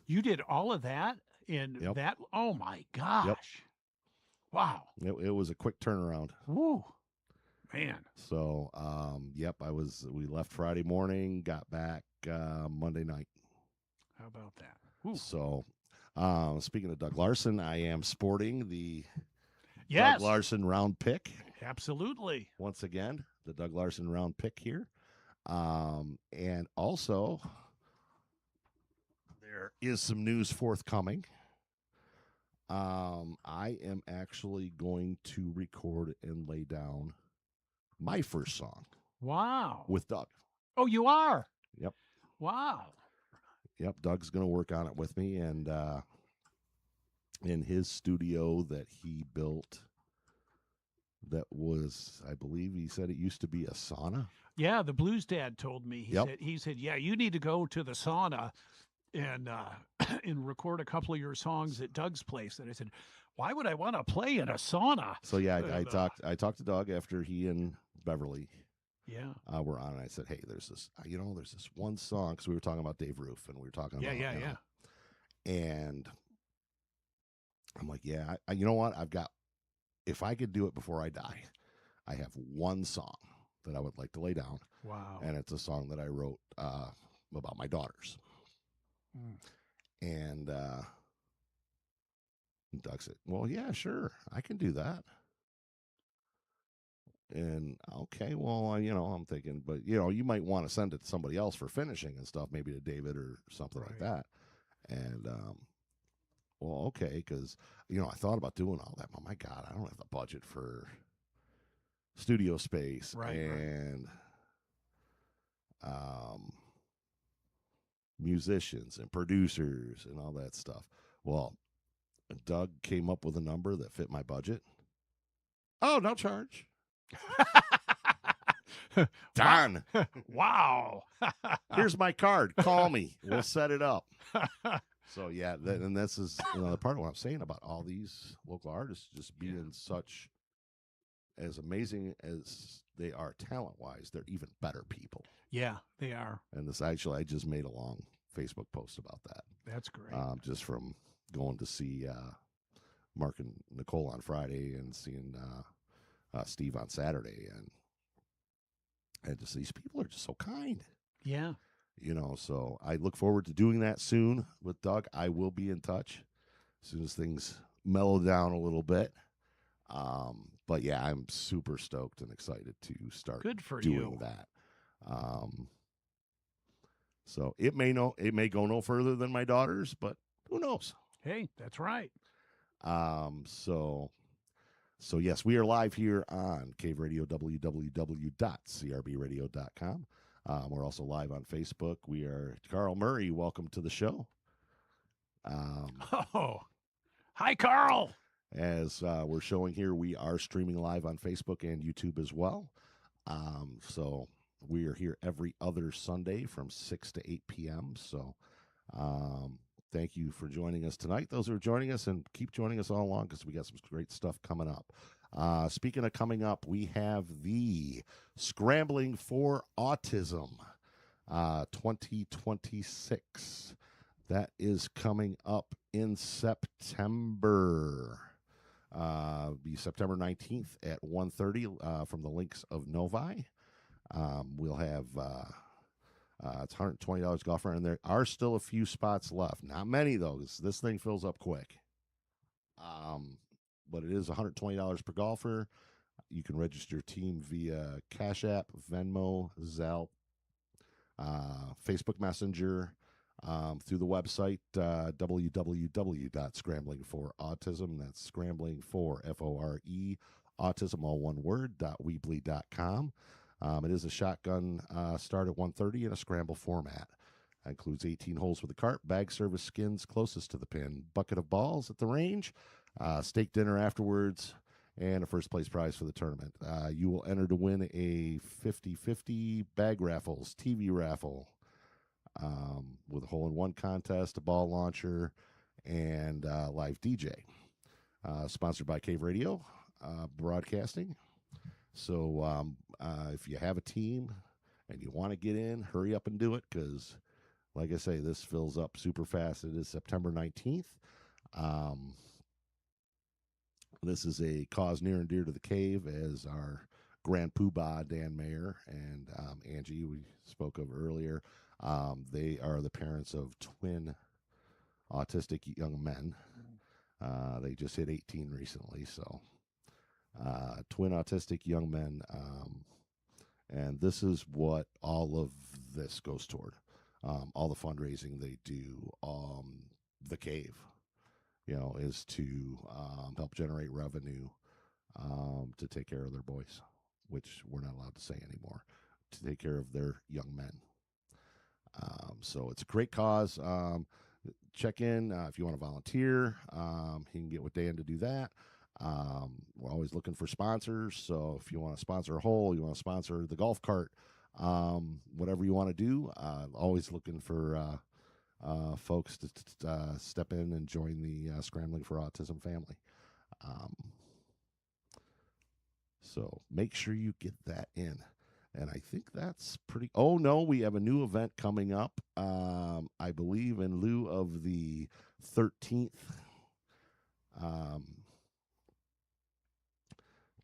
You did all of that in Yep. that? Oh, my gosh. Wow. It was a quick turnaround. Woo. Man. So, we left Friday morning, got back Monday night. How about that? Woo. So, speaking of Doug Larson, I am sporting the Yes. Doug Larson round pick. Absolutely. Once again, the Doug Larson round pick here. And also, there is some news forthcoming. I am actually going to record and lay down my first song Wow. with Doug. Oh, you are? Yep. Wow. Yep, Doug's going to work on it with me, and in his studio that he built, that was, I believe he said it used to be a sauna. Yeah, the blues dad told me. He said, yeah, you need to go to the sauna and and record a couple of your songs at Doug's place. And I said, why would I want to play in a sauna? So yeah, I talked to Doug after he and Beverly Yeah. were on. And I said, hey, there's this one song, because we were talking about Dave Roof, and we were talking Yeah, about yeah, you yeah. know, and I'm like, yeah, you know what? If I could do it before I die, I have one song that I would like to lay down, Wow. and it's a song that I wrote about my daughters. Mm. And Doug said, well, yeah, sure, I can do that. And okay, well, I'm thinking, but you might want to send it to somebody else for finishing and stuff, maybe to David or something like Right. that. And well, okay, because I thought about doing all that, but my God, I don't have the budget for studio space Right. and um, musicians and producers and all that stuff. Well, Doug came up with a number that fit my budget. Oh, no charge. Done. Wow. Here's my card. Call me. We'll set it up. So yeah, and this is the part of what I'm saying about all these local artists just being such as amazing as they are talent wise, they're even better people. Yeah, they are. And this actually, I just made a long Facebook post about that. That's great. Just from going to see Mark and Nicole on Friday and seeing Steve on Saturday, and just these people are just so kind. Yeah. So I look forward to doing that soon with Doug. I will be in touch as soon as things mellow down a little bit. But yeah, I'm super stoked and excited to start Good for doing you. that. So it may go no further than my daughters, but who knows? Hey, that's right. So yes, we are live here on Cave Radio, www.crbradio.com. We're also live on Facebook. We are Carl Murray. Welcome to the show. Oh, hi, Carl. As we're showing here, we are streaming live on Facebook and YouTube as well. So we are here every other Sunday from 6 to 8 p.m. So thank you for joining us tonight. Those who are joining us, and keep joining us all along because we got some great stuff coming up. Speaking of coming up, we have the Scrambling for Autism 2026. That is coming up in September. Be September 19th at 1:30 from the links of Novi. We'll have it's $120 golfer, and there are still a few spots left. Not many though. This thing fills up quick. But it is $120 per golfer. You can register your team via Cash App, Venmo, Zelle, Facebook Messenger, through the website www.scramblingforautism. That's scrambling for FORE autism, all one word, .weebly.com. It is a shotgun start at 1:30 in a scramble format. That includes 18 holes with a cart, bag service, skins closest to the pin, bucket of balls at the range, steak dinner afterwards, and a first place prize for the tournament. You will enter to win a 50-50 bag raffles, TV raffle, with a hole-in-one contest, a ball launcher, and live DJ. Sponsored by Cave Radio Broadcasting. So if you have a team and you want to get in, hurry up and do it because, like I say, this fills up super fast. It is September 19th. This is a cause near and dear to the Cave, as our Grand Poobah, Dan Mayer, and Angie, we spoke of earlier. They are the parents of twin autistic young men. They just hit 18 recently, so twin autistic young men. And this is what all of this goes toward. All the fundraising they do, the Cave, is to help generate revenue to take care of their boys, which we're not allowed to say anymore, to take care of their young men. So it's a great cause. Check in if you want to volunteer. You can get with Dan to do that. We're always looking for sponsors. So if you want to sponsor a hole, you want to sponsor the golf cart, whatever you want to do, always looking for folks to step in and join the Scrambling for Autism family. So make sure you get that in. And I think that's pretty. Oh no, we have a new event coming up. I believe in lieu of the 13th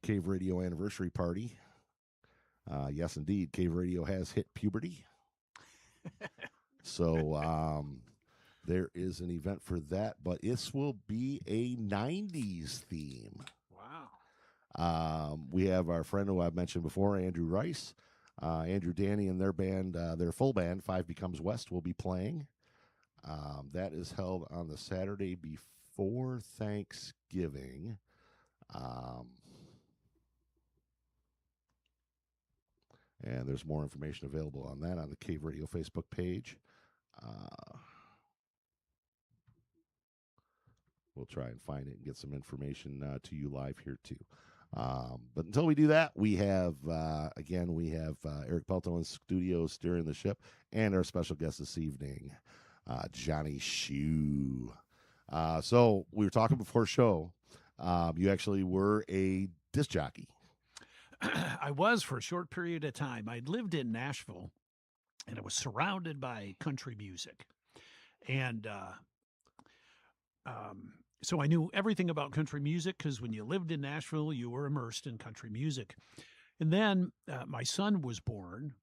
Cave Radio anniversary party. Yes, indeed, Cave Radio has hit puberty. So there is an event for that, but this will be a 90s theme. Wow. We have our friend who I've mentioned before, Andrew Rice. Andrew Danny and their band, their full band, Five Becomes West, will be playing. That is held on the Saturday before Thanksgiving. And there's more information available on that on the Cave Radio Facebook page. We'll try and find it and get some information to you live here too. But until we do that, we have Eric Pelto in studio steering the ship, and our special guest this evening, Johnny Shoe. So we were talking before show. You actually were a disc jockey. I was for a short period of time. I'd lived in Nashville, and I was surrounded by country music. And so I knew everything about country music because when you lived in Nashville, you were immersed in country music. And then my son was born,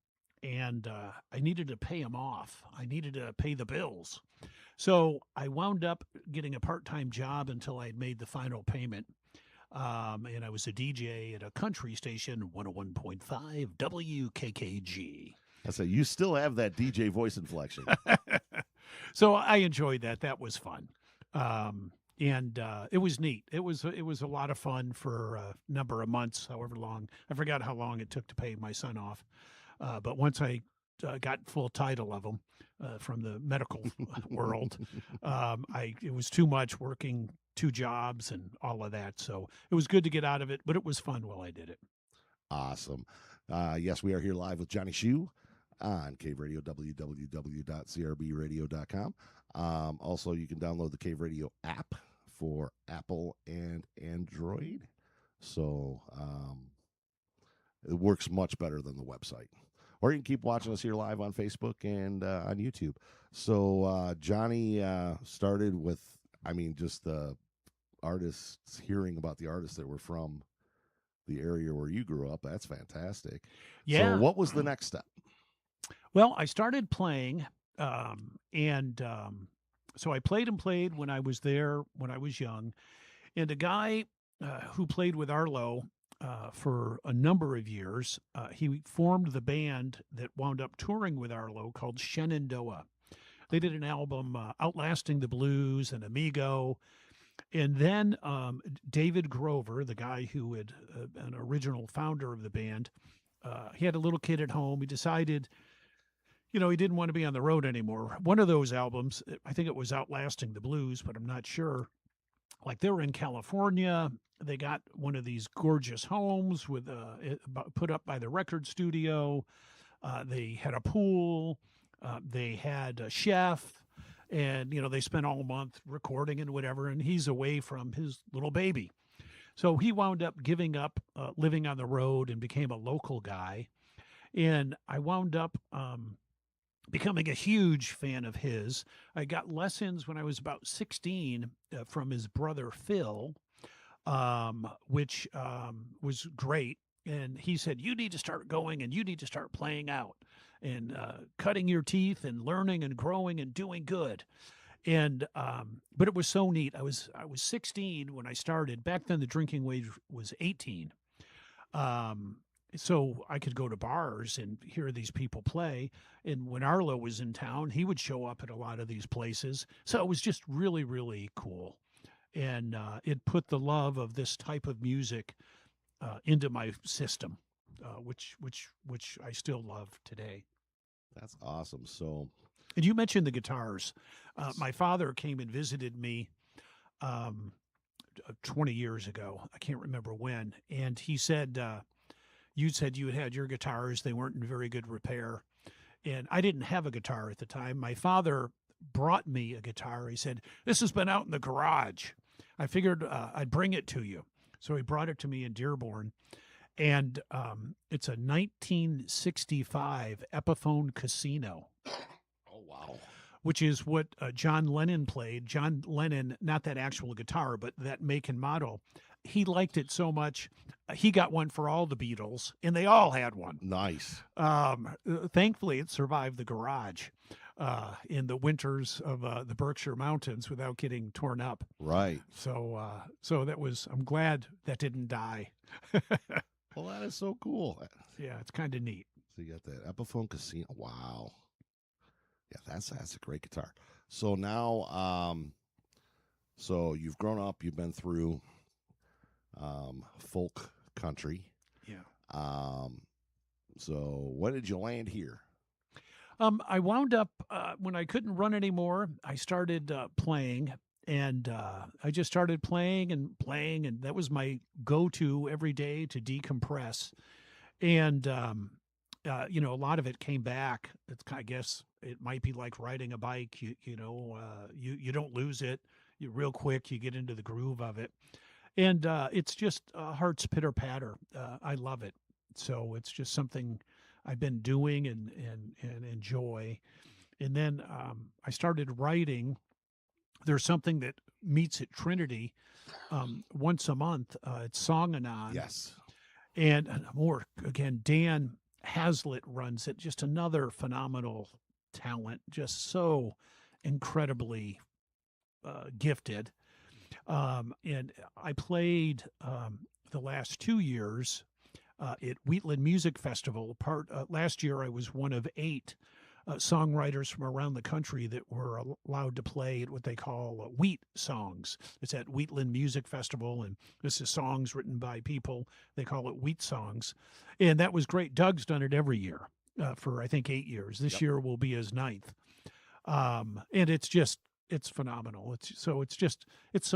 and I needed to pay him off. I needed to pay the bills. So I wound up getting a part-time job until I had made the final payment. And I was a DJ at a country station, 101.5 WKKG. I say you still have that DJ voice inflection. So I enjoyed that. That was fun. And it was neat. It was a lot of fun for a number of months, however long. I forgot how long it took to pay my son off. But once I got full title of him from the medical world, it was too much working 2 jobs and all of that. So it was good to get out of it, but it was fun while I did it. Awesome. Yes, we are here live with Johnny Shoe on Cave Radio, www.crbradio.com. Also, you can download the Cave Radio app for Apple and Android. So it works much better than the website. Or you can keep watching us here live on Facebook and on YouTube. So Johnny started with, just the artists, hearing about the artists that were from the area where you grew up. That's fantastic. Yeah. So what was the next step? Well, I started playing, so I played when I was there, when I was young. And a guy who played with Arlo for a number of years, he formed the band that wound up touring with Arlo called Shenandoah. They did an album, Outlasting the Blues and Amigo. And then David Grover, the guy who had an original founder of the band, he had a little kid at home. He decided, he didn't want to be on the road anymore. One of those albums, I think it was Outlasting the Blues, but I'm not sure. Like, they were in California. They got one of these gorgeous homes with put up by the record studio. They had a pool. They had a chef. And, they spent all month recording and whatever, and he's away from his little baby. So he wound up giving up living on the road and became a local guy. And I wound up becoming a huge fan of his. I got lessons when I was about 16 from his brother, Phil, which was great. And he said, you need to start going and you need to start playing out and cutting your teeth and learning and growing and doing good. And but it was so neat. I was 16 when I started. Back then, the drinking age was 18. So I could go to bars and hear these people play. And when Arlo was in town, he would show up at a lot of these places. So it was just really, really cool. And it put the love of this type of music into my system, which I still love today. That's awesome. So, and you mentioned the guitars. My father came and visited me 20 years ago. I can't remember when. And he said, you said you had your guitars. They weren't in very good repair. And I didn't have a guitar at the time. My father brought me a guitar. He said, this has been out in the garage. I figured I'd bring it to you. So he brought it to me in Dearborn. and it's a 1965 Epiphone Casino, Oh, wow. which is what John Lennon played. John Lennon, not that actual guitar, but that make and model. He liked it so much, he got one for all the Beatles, and they all had one. Nice. Thankfully, it survived the garage in the winters of the Berkshire Mountains without getting torn up. Right. So, I'm glad that didn't die. Well, that is so cool. Yeah, it's kind of neat. So you got that Epiphone Casino. Wow. Yeah, that's a great guitar. So now, so you've grown up, you've been through folk country. Yeah. So when did you land here? I wound up when I couldn't run anymore. I started playing, and I just started playing, and that was my go-to every day to decompress. And a lot of it came back. I guess it might be like riding a bike. You don't lose it. You real quick. You get into the groove of it, and it's just heart's pitter patter. I love it. So it's just something I've been doing and enjoy. And then I started writing. There's something that meets at Trinity once a month. It's Song Anon. Yes. And more, again, Dan Hazlitt runs it. Just another phenomenal talent, just so incredibly gifted. And I played the last 2 years at Wheatland Music Festival. Last year, I was one of 8 songwriters from around the country that were allowed to play at what they call Wheat Songs. It's at Wheatland Music Festival, and this is songs written by people. They call it Wheat Songs. And that was great. Doug's done it every year for, I think, 8 years. This year will be his 9th. And it's phenomenal. It's so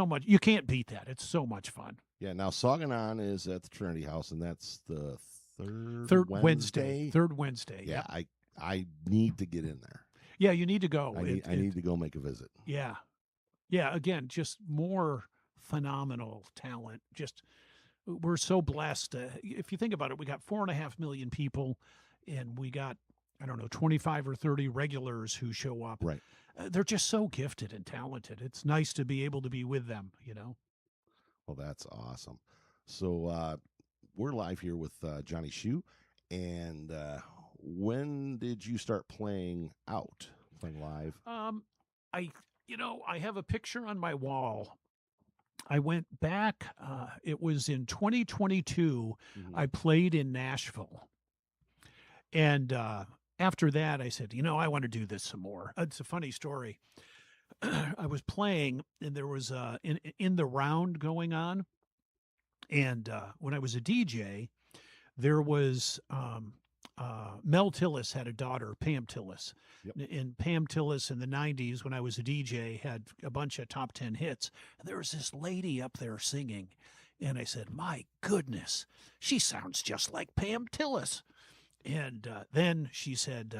much. You can't beat that. It's so much fun. Yeah, now Song On is at the Trinity House, and that's the third Wednesday. Third Wednesday. Yeah, I need to get in there. Yeah, you need to go. I need to go make a visit. Yeah. Yeah, again, just more phenomenal talent. Just we're so blessed. If you think about it, we got 4.5 million people, and we got, I don't know, 25 or 30 regulars who show up. Right. They're just so gifted and talented. It's nice to be able to be with them, Well, that's awesome. So we're live here with Johnny Shue, and when did you start playing live? I have a picture on my wall. I went back. It was in 2022. Mm-hmm. I played in Nashville, and after that, I said, I want to do this some more. It's a funny story. I was playing, and there was in the round going on, and when I was a DJ, there was Mel Tillis had a daughter, Pam Tillis. Yep. And Pam Tillis in the 90s, when I was a DJ, had a bunch of top 10 hits. And there was this lady up there singing. And I said, my goodness, she sounds just like Pam Tillis. And then she said,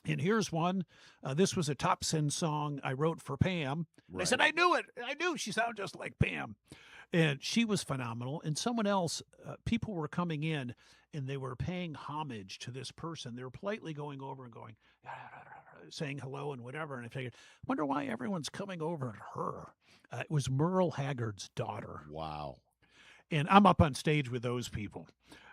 and here's one. This was a top 10 song I wrote for Pam. Right. I said, I knew it. I knew she sounded just like Pam. And she was phenomenal. And someone else, people were coming in and they were paying homage to this person. They were politely going over and going, saying hello and whatever. And I figured, wonder why everyone's coming over to her. It was Merle Haggard's daughter. Wow. And I'm up on stage with those people.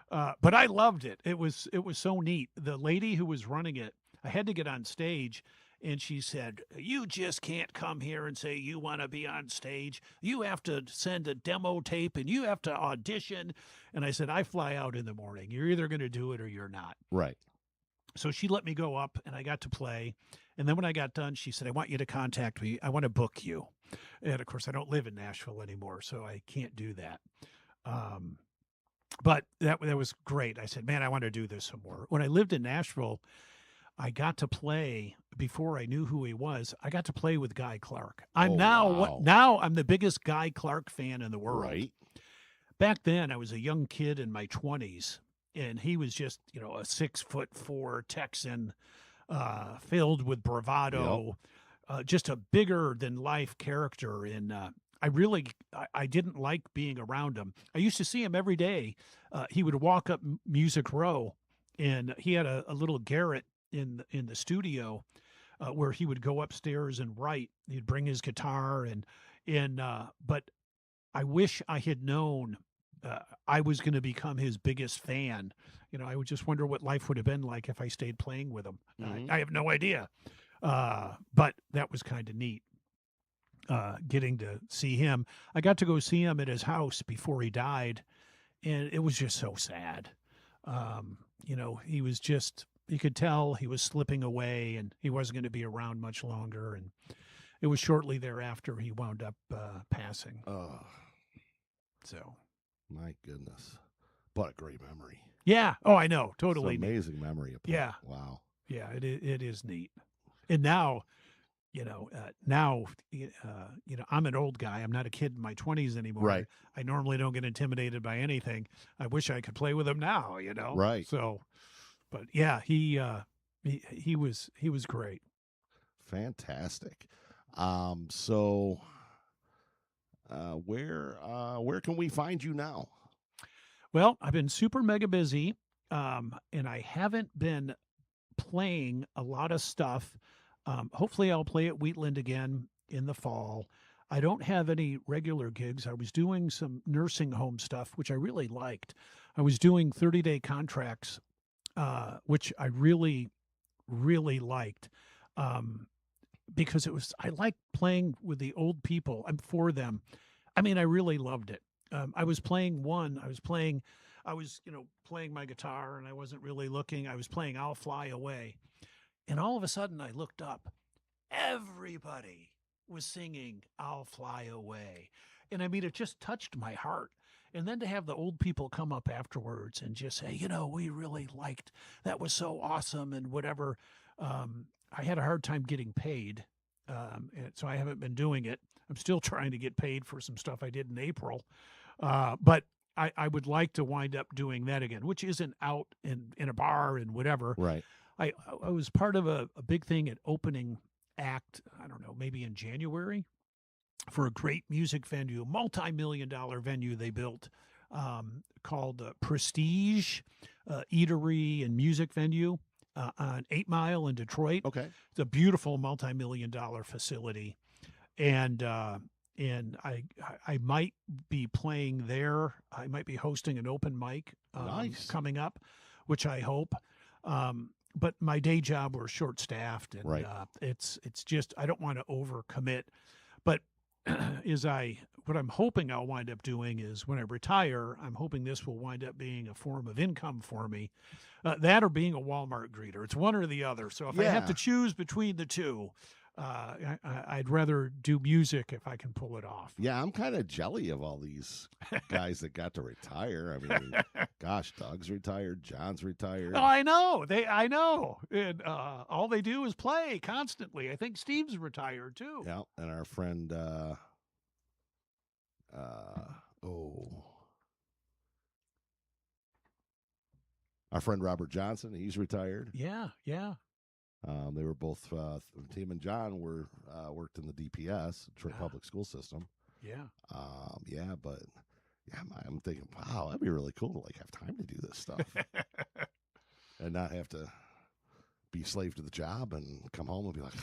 But I loved it. It was so neat. The lady who was running it, I had to get on stage. And she said, you just can't come here and say you want to be on stage. You have to send a demo tape and you have to audition. And I said, I fly out in the morning. You're either going to do it or you're not. Right. So she let me go up and I got to play. And then when I got done, she said, I want you to contact me. I want to book you. And of course, I don't live in Nashville anymore, so I can't do that. But that was great. I said, man, I want to do this some more. When I lived in Nashville, I got to play, before I knew who he was, I got to play with Guy Clark. Now I'm the biggest Guy Clark fan in the world. Right. Back then, I was a young kid in my 20s, and he was just, a 6'4" Texan, filled with bravado, just a bigger than life character. And I didn't like being around him. I used to see him every day. He would walk up Music Row, and he had a little garret in the studio where he would go upstairs and write. He'd bring his guitar but I wish I had known I was going to become his biggest fan. I would just wonder what life would have been like if I stayed playing with him. Mhm. I have no idea. But that was kind of neat. Getting to see him. I got to go see him at his house before he died, and it was just so sad. He was just, you could tell he was slipping away and he wasn't going to be around much longer. And it was shortly thereafter he wound up passing. Oh, So, my goodness. What a great memory. yeah. Oh, I know. It's Totally an neat. amazing memory. Yeah. Wow. Yeah, it is neat. And now, I'm an old guy. I'm not a kid in my 20s anymore. Right. I normally don't get intimidated by anything. I wish I could play with him now. Right. So, but yeah, he was great. Fantastic. So where can we find you now? Well, I've been super mega busy, and I haven't been playing a lot of stuff. Hopefully, I'll play at Wheatland again in the fall. I don't have any regular gigs. I was doing some nursing home stuff, which I really liked. I was doing 30-day contracts, which I really, really liked. Because I like playing with the old people. I'm for them. I mean, I really loved it. I was playing playing my guitar, and I wasn't really looking. I was playing I'll Fly Away. And all of a sudden I looked up. Everybody was singing I'll Fly Away. And I mean, it just touched my heart. And then to have the old people come up afterwards and just say, we really liked, that was so awesome and whatever. I had a hard time getting paid. And so I haven't been doing it. I'm still trying to get paid for some stuff I did in April. But I would like to wind up doing that again, which isn't out in a bar and whatever. Right. I was part of a big thing at opening act, I don't know, maybe in January, for a great music venue, multi-million-dollar venue they built called Prestige Eatery and Music Venue on 8 Mile in Detroit. Okay. It's a beautiful multi-million-dollar facility. And I might be playing there. I might be hosting an open mic Nice. coming up, which I hope. But my day job, we're short staffed, and Right. It's just I don't want to overcommit. But what I'm hoping I'll wind up doing is when I retire, I'm hoping this will wind up being a form of income for me. That or being a Walmart greeter. It's one or the other. So if I have Yeah. to choose between the two, I'd rather do music if I can pull it off. Yeah, I'm kind of jelly of all these guys that got to retire. I mean, gosh, Doug's retired, John's retired. Oh, I know. And all they do is play constantly. I think Steve's retired too. Yeah, and our friend, our friend Robert Johnson, he's retired. Yeah. They were both, Tim and John worked in the DPS, Detroit Public School System. Yeah. But I'm thinking, wow, that'd be really cool to like have time to do this stuff and not have to be slave to the job and come home and be like,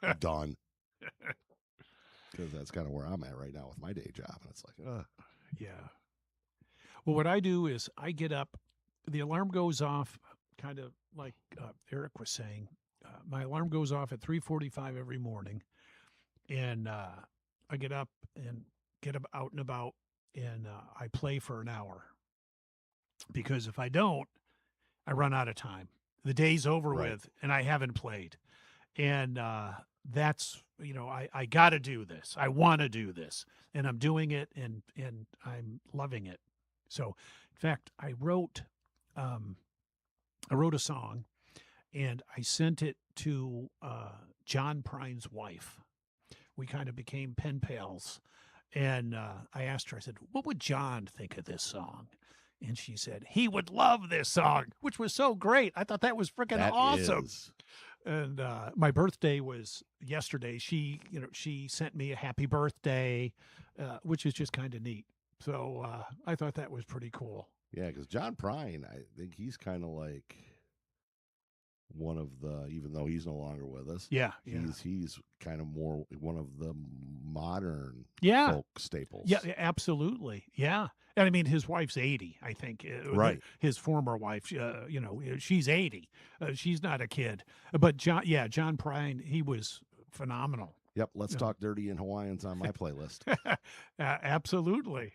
I'm done. Because that's kind of where I'm at right now with my day job. And it's like, Yeah. Well, what I do is I get up, the alarm goes off, kind of like Eric was saying. My alarm goes off at 3:45 every morning, and I get up and get out and about, and I play for an hour. Because if I don't, I run out of time. The day's over Right. with, and I haven't played. And that's, I got to do this. I want to do this, and I'm doing it, and I'm loving it. So, in fact, I wrote a song, and I sent it to John Prine's wife. We kind of became pen pals, and I asked her. I said, "What would John think of this song?" And she said, "He would love this song," which was so great. I thought that was freaking that awesome. is- And my birthday was yesterday. She sent me a happy birthday. which is just kind of neat. So I thought that was pretty cool. Yeah, because John Prine, I think he's kind of like one of the, even though he's no longer with us, Yeah, he's kind of more one of the modern yeah, folk staples. yeah, absolutely, yeah. And I mean, his wife's 80, I think. Right. His former wife, she's 80. She's not a kid. But John Prine, he was phenomenal. Yep. Let's talk dirty in Hawaiians on my playlist. Absolutely,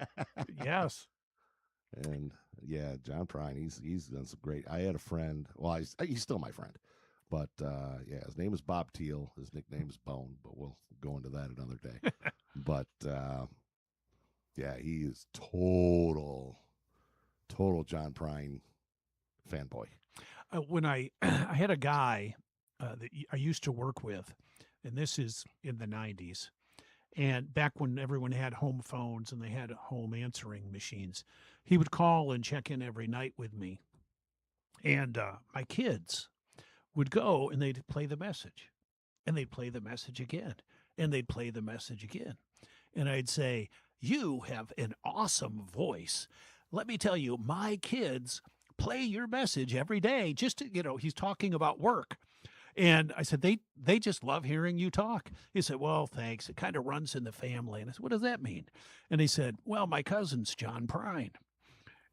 yes. And yeah, John Prine, he's done some great. I had a friend. Well, he's still my friend, but yeah, his name is Bob Teal. His nickname is Bone, but we'll go into that another day. But yeah, he is total John Prine fanboy. When I had a guy that I used to work with, and this is in the 90s, and back when everyone had home phones and they had home answering machines, he would call and check in every night with me. And my kids would go and they'd play the message, and they'd play the message again, and they'd play the message again. And I'd say, "You have an awesome voice. Let me tell you, my kids play your message every day." Just to, he's talking about work. And I said, they just love hearing you talk. He said, "Well, thanks. It kind of runs in the family." And I said, "What does that mean?" And he said, "Well, my cousin's John Prine."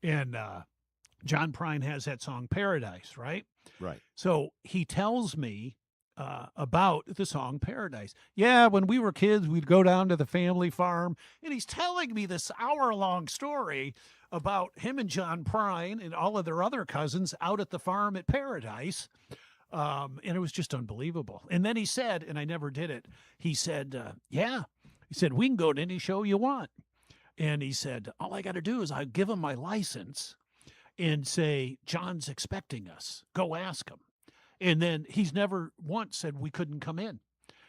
And John Prine has that song Paradise, right? Right. So he tells me about the song Paradise. Yeah, when we were kids, we'd go down to the family farm. And he's telling me this hour-long story about him and John Prine and all of their other cousins out at the farm at Paradise. And it was just unbelievable. And then he said, and I never did it, he said, yeah. He said, "We can go to any show you want." And he said, "All I got to do is I give him my license and say, 'John's expecting us. Go ask him.'" And then he's never once said we couldn't come in.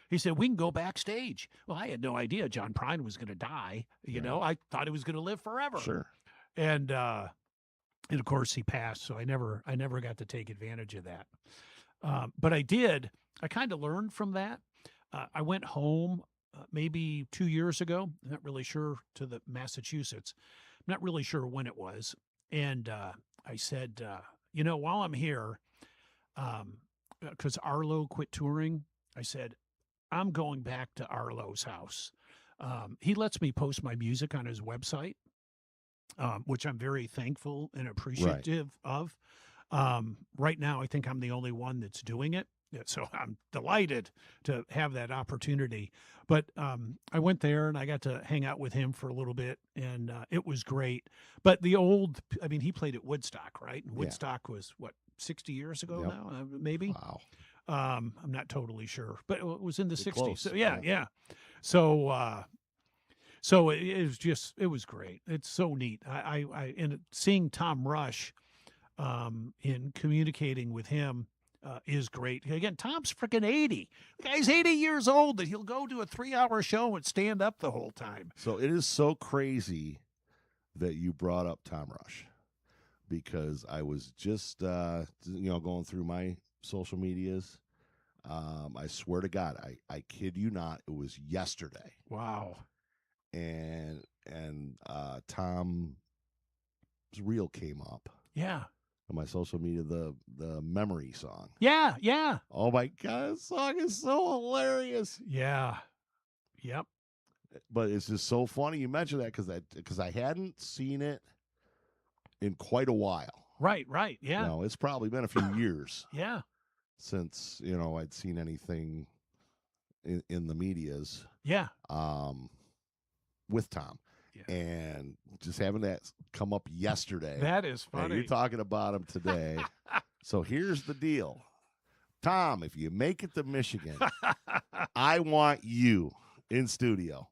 He said, "We can go backstage." Well, I had no idea John Prine was going to die. I thought he was going to live forever. Sure. And of course he passed. So I never got to take advantage of that. But I did. I kind of learned from that. I went home maybe 2 years ago. I'm not really sure, to the Massachusetts. I'm not really sure when it was. And I said, while I'm here, because Arlo quit touring, I said, I'm going back to Arlo's house. He lets me post my music on his website, which I'm very thankful and appreciative of. Right now, I think I'm the only one that's doing it. So I'm delighted to have that opportunity. But I went there and I got to hang out with him for a little bit, and it was great. But he played at Woodstock, right? And Woodstock was, 60 years ago now, maybe? Wow. I'm not totally sure, but it was in the 60s. Close. So yeah. So it was great. It's so neat. And seeing Tom Rush in communicating with him is great. Again, Tom's freaking 80. The guy's 80 years old, and he'll go to a 3-hour show and stand up the whole time. So it is so crazy that you brought up Tom Rush, because I was just going through my social medias. I swear to God, I kid you not, it was yesterday. Wow. And Tom's reel came up. Yeah. On my social media, the Memory song. Yeah. Oh my God, this song is so hilarious. Yeah. Yep. But it's just so funny you mentioned that, because I hadn't seen it in quite a while. Right. Yeah. No, it's probably been a few years. Yeah. Since I'd seen anything in the medias. Yeah. With Tom. Yeah. And just having that come up yesterday. That is funny. You're talking about him today. So here's the deal. Tom, if you make it to Michigan, I want you in studio.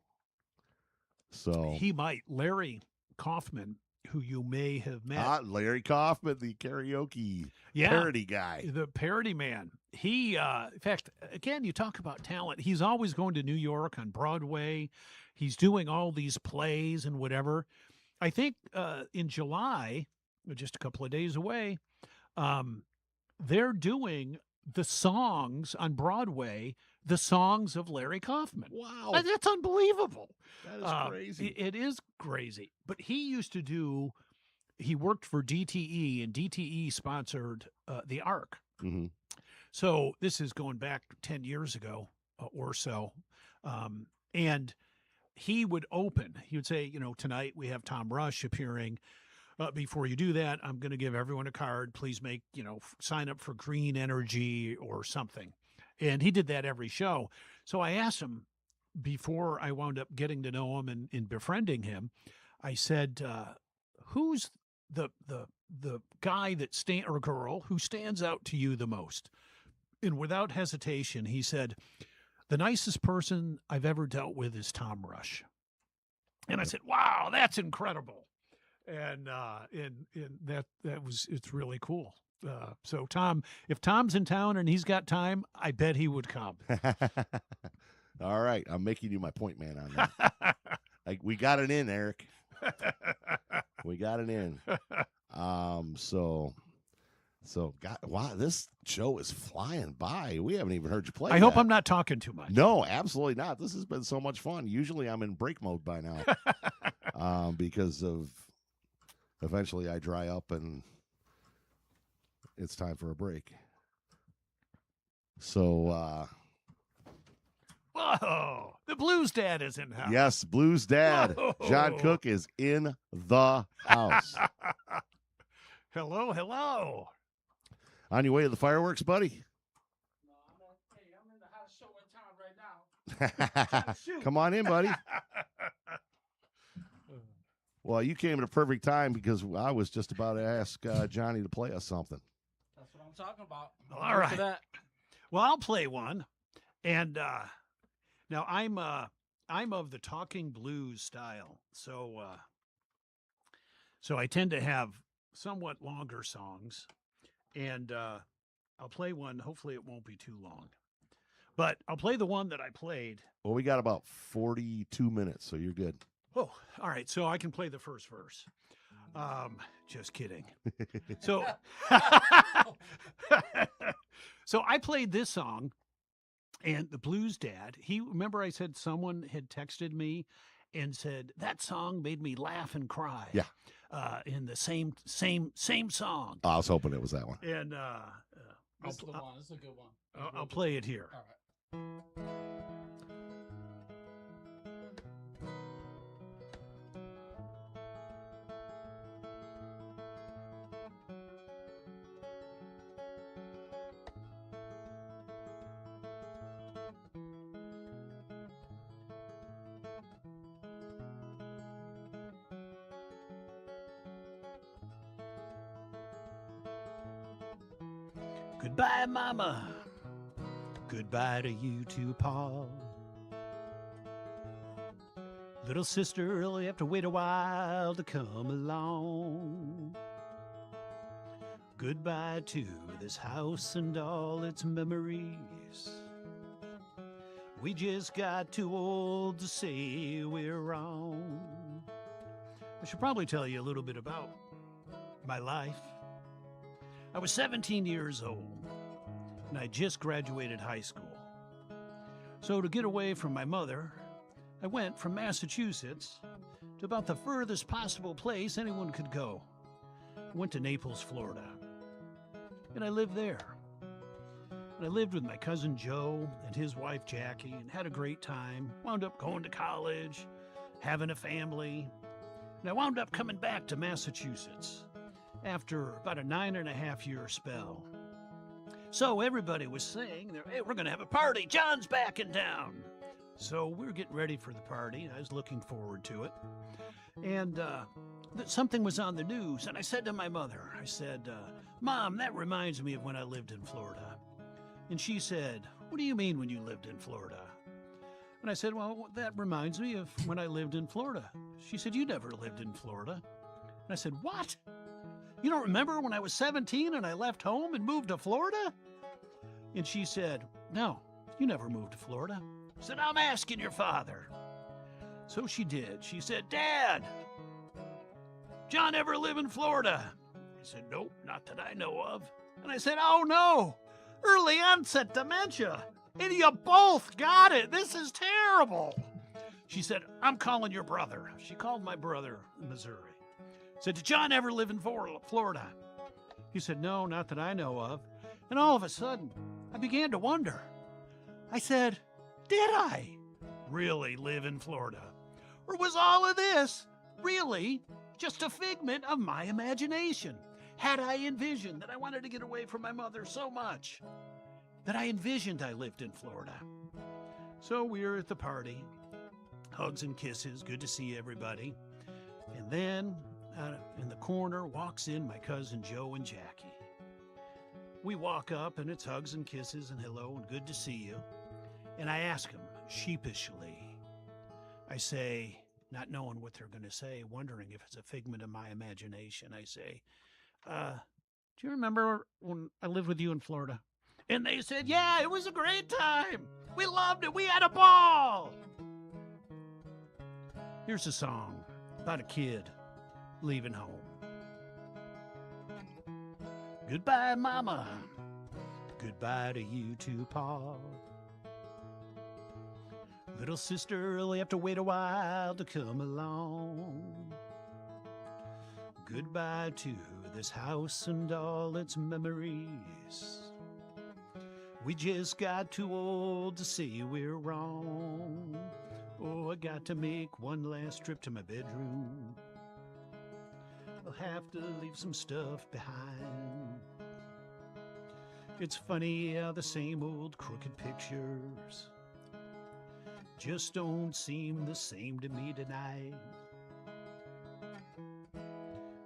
So he might. Larry Kaufman, who you may have met. Larry Kaufman, the karaoke parody guy. The parody man. He, in fact, again, you talk about talent. He's always going to New York on Broadway. He's doing all these plays and whatever. I think in July, just a couple of days away, they're doing the songs on Broadway, the songs of Larry Kaufman. Wow. That's unbelievable. That is crazy. It is crazy. But he used to he worked for DTE, and DTE sponsored the Ark. Mm-hmm. So this is going back 10 years ago or so. And he would say, tonight we have Tom Rush appearing. Before you do that, I'm going to give everyone a card. Please sign up for Green Energy or something. And he did that every show. So I asked him before I wound up getting to know him and befriending him, I said, who's the guy or girl who stands out to you the most? And without hesitation, he said, the nicest person I've ever dealt with is Tom Rush. And I said, wow, that's incredible. And it's really cool. So Tom, if Tom's in town and he's got time, I bet he would come. All right. I'm making you my point man on that. We got it in, Eric. We got it in. God, wow, this show is flying by. We haven't even heard you play. I hope I'm not talking too much. No, absolutely not. This has been so much fun. Usually I'm in break mode by now. Because of eventually I dry up and it's time for a break. So whoa, the Blues Dad is in house. yes, Blues Dad. Whoa. John Cook is in the house. Hello. On your way to the fireworks, buddy? No, I'm in the hottest show in town right now. Shoot. Come on in, buddy. Well, you came at a perfect time because I was just about to ask Johnny to play us something. That's what I'm talking about. All right. Well, I'll play one. And now I'm of the talking blues style. So I tend to have somewhat longer songs. And I'll play one. Hopefully it won't be too long. But I'll play the one that I played. Well, we got about 42 minutes, so you're good. Oh, all right. So I can play the first verse. Just kidding. So, so I played this song, and the Blues Dad. Remember I said someone had texted me and said that song made me laugh and cry. Yeah. In the same song. I was hoping it was that one. And This is the one. This is a good one. I'll play it here. All right. Goodbye, Mama. Goodbye to you too, Paul. Little sister will have to wait a while to come along. Goodbye to this house and all its memories. We just got too old to say we're wrong. I should probably tell you a little bit about my life. I was 17 years old, and I just graduated high school. So to get away from my mother, I went from Massachusetts to about the furthest possible place anyone could go. I went to Naples, Florida, and I lived there. And I lived with my cousin Joe and his wife Jackie and had a great time. Wound up going to college, having a family, and I wound up coming back to Massachusetts after about a 9.5-year spell. So everybody was saying, hey, we're going to have a party. John's back in town. So we were getting ready for the party. I was looking forward to it. And something was on the news. And I said to my mother, Mom, that reminds me of when I lived in Florida. And she said, what do you mean when you lived in Florida? And I said, well, that reminds me of when I lived in Florida. She said, you never lived in Florida. And I said, what? You don't remember when I was 17 and I left home and moved to Florida? And she said, no, you never moved to Florida. I said, I'm asking your father. So she did. She said, Dad, John ever live in Florida? I said, nope, not that I know of. And I said, oh no, early onset dementia. And you both got it. This is terrible. She said, I'm calling your brother. She called my brother in Missouri. Said, did John ever live in Florida? He said, no, not that I know of. And all of a sudden, I began to wonder. I said, did I really live in Florida? Or was all of this really just a figment of my imagination? Had I envisioned that I wanted to get away from my mother so much that I envisioned I lived in Florida? So we were at the party. Hugs and kisses. Good to see everybody. And then in the corner walks in my cousin Joe and Jackie. We walk up and it's hugs and kisses and hello and good to see you. And I ask them sheepishly. I say, not knowing what they're going to say, wondering if it's a figment of my imagination, I say, do you remember when I lived with you in Florida? And they said, yeah, it was a great time. We loved it. We had a ball. Here's a song about a kid leaving home. Goodbye, Mama. Goodbye to you too, Pa. Little sister will have to wait a while to come along. Goodbye to this house and all its memories. We just got too old to say we're wrong. Oh, I got to make one last trip to my bedroom. I'll have to leave some stuff behind. It's funny how the same old crooked pictures just don't seem the same to me tonight.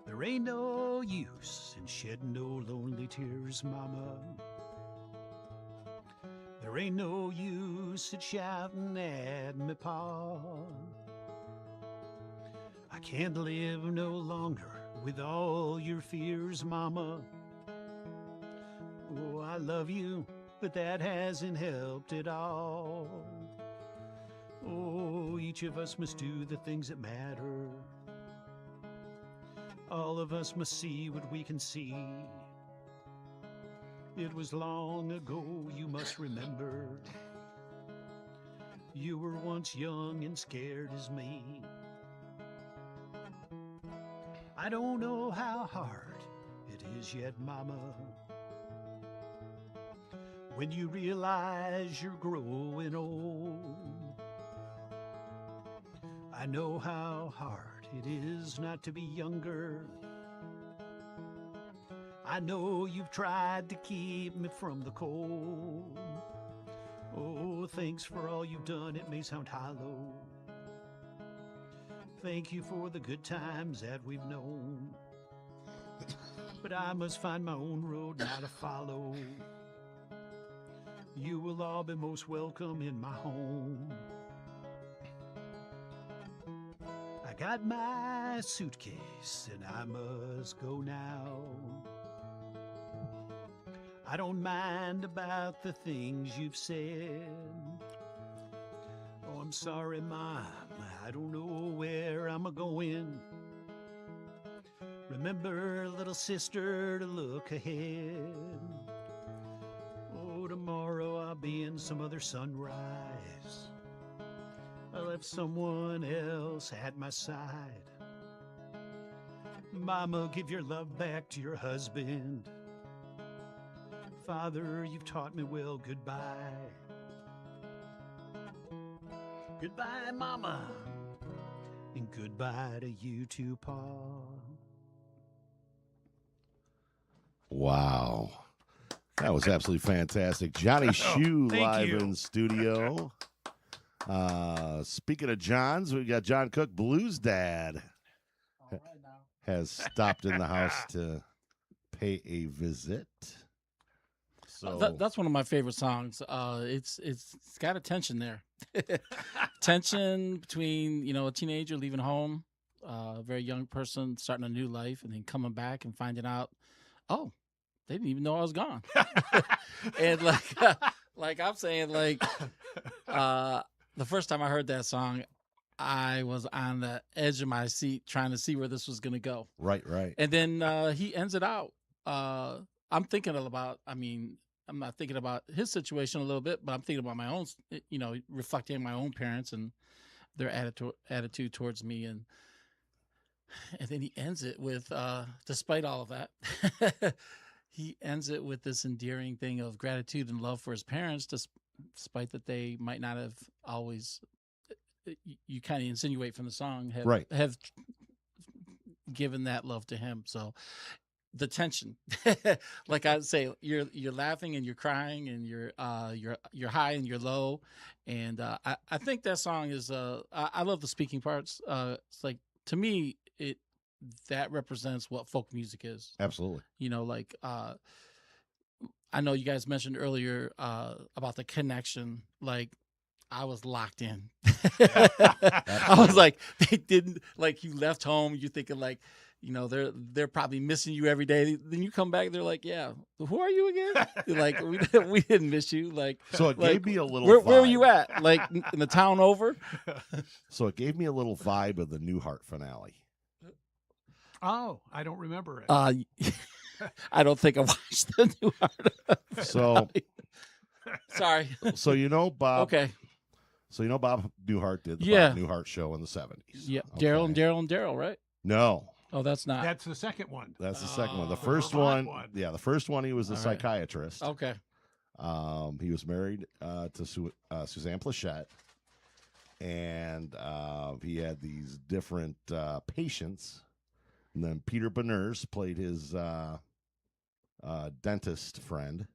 There ain't no use in shedding no lonely tears, Mama. There ain't no use in shouting at me, Pa. I can't live no longer with all your fears, Mama. Oh, I love you, but that hasn't helped at all. Oh, each of us must do the things that matter. All of us must see what we can see. It was long ago, you must remember. You were once young and scared as me. I don't know how hard it is yet, Mama, when you realize you're growing old. I know how hard it is not to be younger. I know you've tried to keep me from the cold. Oh, thanks for all you've done, it may sound hollow. Thank you for the good times that we've known. But I must find my own road now to follow. You will all be most welcome in my home. I got my suitcase and I must go now. I don't mind about the things you've said. Oh, I'm sorry, Mom, I don't know where I'm a-going. Remember, little sister, to look ahead. Oh, tomorrow I'll be in some other sunrise. I'll have someone else at my side. Mama, give your love back to your husband. Father, you've taught me well. Goodbye. Goodbye, Mama. And goodbye to you too, Pa. Wow. That was absolutely fantastic. Johnny Shue thank live you. in studio. Speaking of Johns, we got John Cook, Blues Dad, All right now. has stopped in the house to pay a visit. So That's one of my favorite songs. It's got a tension there, tension between a teenager leaving home, a very young person starting a new life, and then coming back and finding out, oh, they didn't even know I was gone. And like I'm saying, the first time I heard that song, I was on the edge of my seat trying to see where this was going to go. right. And then he ends it out. I'm thinking about, I'm not thinking about his situation a little bit, but I'm thinking about my own, reflecting on my own parents and their attitude towards me. And then he ends it with, despite all of that, he ends it with this endearing thing of gratitude and love for his parents, despite that they might not have always, you kind of insinuate from the song, have given that love to him. So the tension, like I say, you're laughing and you're crying and you're high and you're low. And I think that song is, I love the speaking parts. It's like, to me, that represents what folk music is. Absolutely. I know you guys mentioned earlier about the connection. Like, I was locked in. I was like, they didn't, like, you left home, you're thinking like, they're probably missing you every day. Then you come back, they're like, yeah, who are you again? You're like, we didn't miss you. Like, so it gave me a little where were you at? Like, in the town over? So it gave me a little vibe of the Newhart finale. Oh, I don't remember it. I don't think I watched the Newhart. So sorry. So Bob. Okay. So Bob Newhart did the Yeah. Bob Newhart show in the 70s. Yeah, Okay. Daryl, right? No, Oh, that's not. That's the second one. that's the second one. The Oh. first Vermont one, one. yeah, the first one he was a All right. psychiatrist. Okay. He was married to Suzanne Plachette, and he had these different patients. And then Peter Berners played his dentist friend,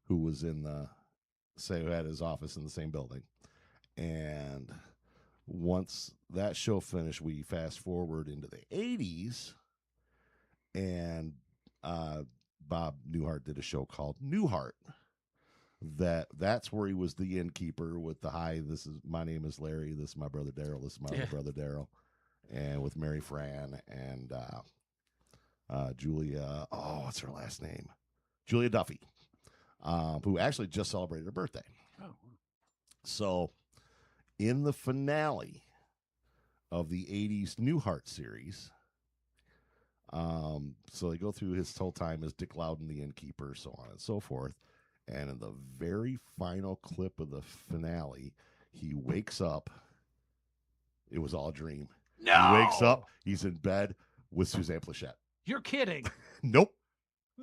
who was who had his office in the same building. And once that show finished, we fast forward into the 80s, and Bob Newhart did a show called Newhart. That's where he was the innkeeper with the hi, my name is Larry, this is my brother Daryl, this is my other brother Daryl, and with Mary Fran and Julia, what's her last name? Julia Duffy, who actually just celebrated her birthday. Oh. So in the finale of the 80s Newhart series, so they go through his whole time as Dick Loudon, the innkeeper, so on and so forth. And in the very final clip of the finale, he wakes up. It was all a dream. No! He wakes up. He's in bed with Suzanne Plachette. You're kidding. Nope.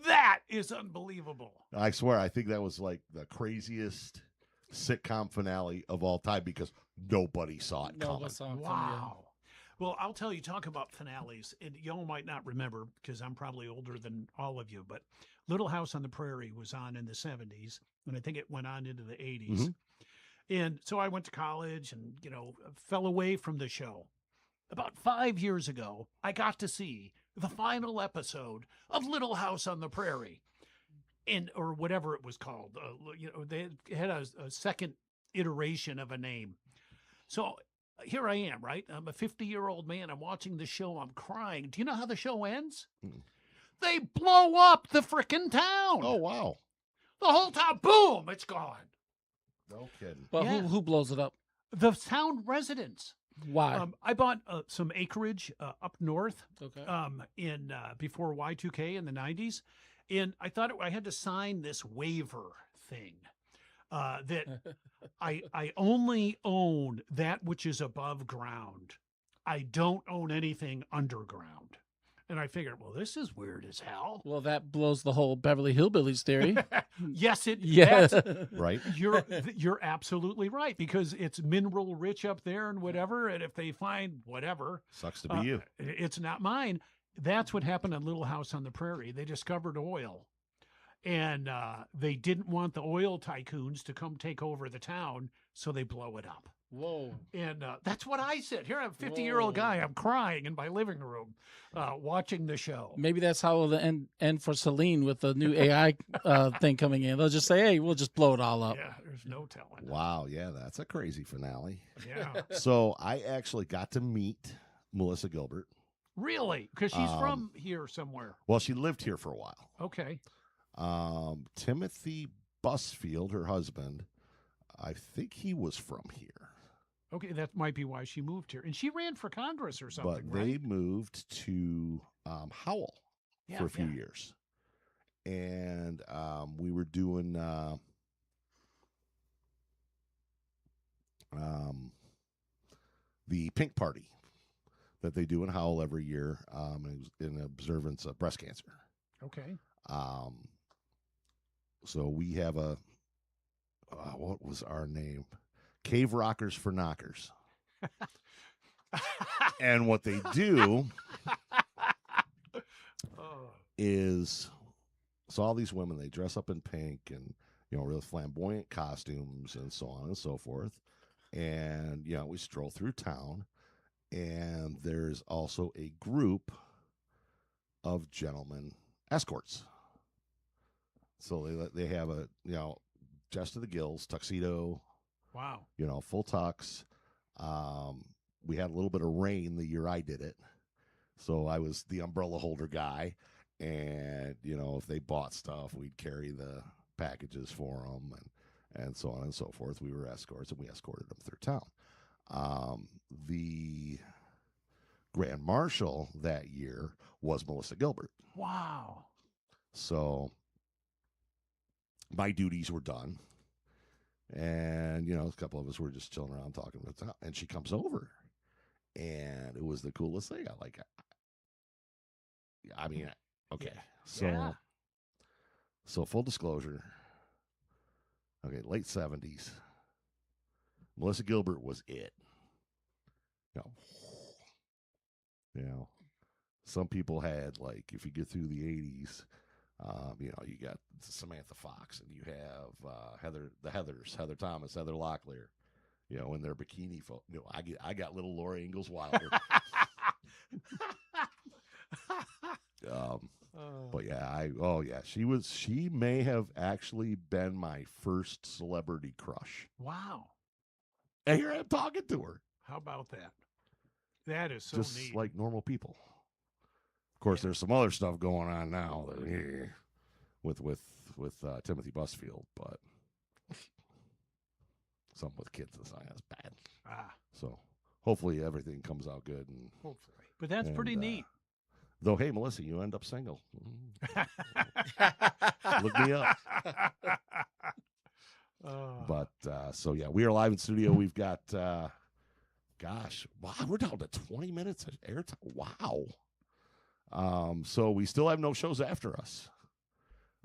That is unbelievable. I swear, I think that was like the craziest sitcom finale of all time because nobody saw it coming. Wow. Well, I'll tell you, talk about finales, and y'all might not remember because I'm probably older than all of you, but Little House on the Prairie was on in the 70s, and I think it went on into the 80s. Mm-hmm. And so I went to college and, fell away from the show. About 5 years ago, I got to see the final episode of Little House on the Prairie, or whatever it was called. They had a second iteration of a name. So here I am, right? I'm a 50-year-old man. I'm watching the show. I'm crying. Do you know how the show ends? They blow up the frickin' town. Oh, wow. The whole town, boom, it's gone. No kidding. But Yeah. who blows it up? The town residents. Why? I bought some acreage up north Okay. in before Y2K in the 90s. And I thought I had to sign this waiver thing that I only own that which is above ground. I don't own anything underground. And I figured, well, this is weird as hell. Well, that blows the whole Beverly Hillbillies theory. Yes, it. Yeah. Right? You're absolutely right because it's mineral rich up there and whatever. And if they find whatever, Sucks to be you. it's not mine. That's what happened on Little House on the Prairie. They discovered oil, and they didn't want the oil tycoons to come take over the town, so they blow it up. Whoa. And that's what I said. Here, I'm a 50-year-old guy. I'm crying in my living room watching the show. Maybe that's how it'll end for Celine with the new AI thing coming in. They'll just say, hey, we'll just blow it all up. Yeah, there's no telling. Wow. Yeah, that's a crazy finale. Yeah. So I actually got to meet Melissa Gilbert. Really? Because she's from here somewhere. Well, she lived here for a while. Okay. Timothy Busfield, her husband, I think he was from here. Okay, that might be why she moved here. And she ran for Congress or something, But they right? moved to Howell for a few years. and we were doing the pink party that they do in Howell every year in observance of breast cancer. Okay. So we have a what was our name? Cave Rockers for Knockers. And what they do is, so all these women, they dress up in pink and, really flamboyant costumes and so on and so forth. And, we stroll through town, and there's also a group of gentlemen escorts. So they have a, dressed to the gills, tuxedo. Wow. Full tux. We had a little bit of rain the year I did it. So I was the umbrella holder guy. And, if they bought stuff, we'd carry the packages for them and so on and so forth. We were escorts, and we escorted them through town. The Grand Marshal that year was Melissa Gilbert. Wow. So my duties were done. And, a couple of us were just chilling around talking with her. And she comes over. And it was the coolest thing. Okay. So full disclosure. Okay, late 70s. Melissa Gilbert was it. Some people had, like, if you get through the 80s, you got Samantha Fox, and you have Heather Thomas, Heather Locklear, in their bikini. I got little Laura Ingalls Wilder. But yeah, she may have actually been my first celebrity crush. Wow. And here I'm talking to her. How about that? That is so just neat. like normal people. Of course, there's some other stuff going on now with Timothy Busfield, but something with kids is bad. So hopefully everything comes out good. And hopefully, but that's pretty neat. Though, hey, Melissa, you end up single. Look me up. But so yeah, we are live in studio. We've got we're down to 20 minutes of airtime. Wow. So we still have no shows after us.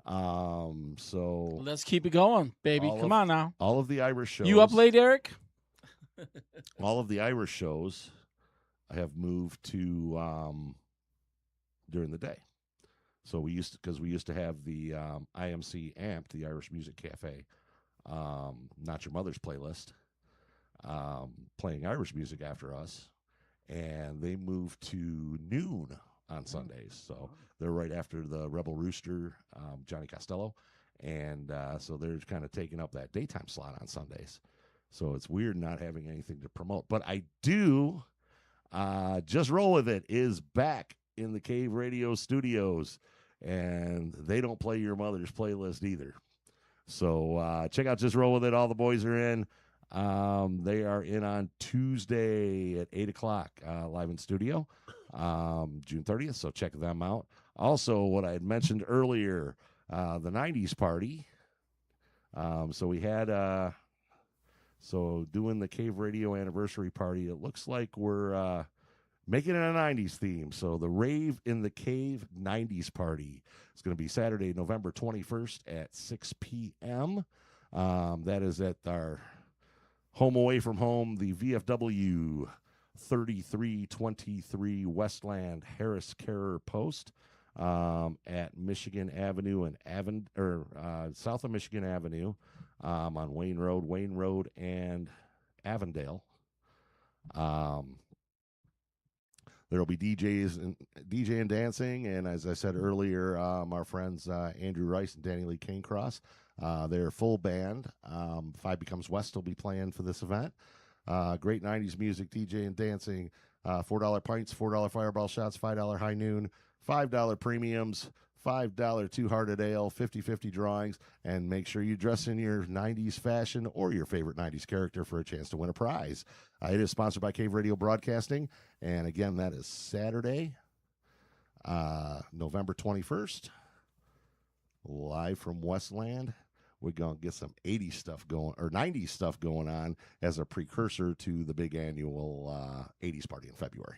So let's keep it going, baby. Come on now. All of the Irish shows. You up late, Eric? All of the Irish shows I have moved to during the day. So we used to have the IMC Amped, the Irish Music Cafe, Not Your Mother's Playlist, playing Irish music after us, and they moved to noon on Sundays. So they're right after the Rebel Rooster, Johnny Costello, and so they're kind of taking up that daytime slot on Sundays. So it's weird not having anything to promote. But I do, Just Roll With It is back in the Cave Radio studios, and they don't play your mother's playlist either. So check out Just Roll With It. All the boys are in. They are in on Tuesday at 8 o'clock live in studio, June 30th. So check them out. Also, what I had mentioned earlier, the 90s party. So we had doing the Cave Radio anniversary party. It looks like we're making it a 90s theme. So the Rave in the Cave 90s party is going to be Saturday, November 21st at 6 p.m. That is at our home away from home, the VFW 3323 Westland Harris Carer Post at Michigan Avenue and south of Michigan Avenue on Wayne Road and Avondale. There will be DJ and dancing, and as I said earlier, our friends Andrew Rice and Danny Lee Cancross, their full band, Five Becomes West, will be playing for this event. Great 90s music, DJ and dancing, $4 pints, $4 fireball shots, $5 high noon, $5 premiums, $5 two-hearted ale, 50-50 drawings, and make sure you dress in your 90s fashion or your favorite 90s character for a chance to win a prize. It is sponsored by Cave Radio Broadcasting, and again, that is Saturday, November 21st, live from Westland. We're going to get some 80s stuff going, or 90s stuff going on as a precursor to the big annual 80s party in February.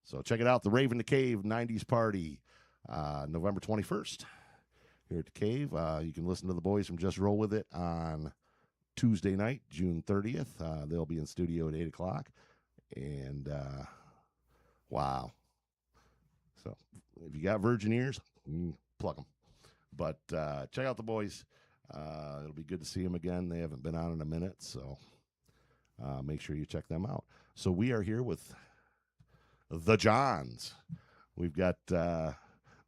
So check it out, the Rave in the Cave 90s party, November 21st here at the Cave. You can listen to the boys from Just Roll With It on Tuesday night, June 30th. They'll be in studio at 8 o'clock. And wow. So if you got virgin ears, plug them. But check out the boys. It'll be good to see them again. They haven't been on in a minute, so make sure you check them out. So we are here with the Johns. We've got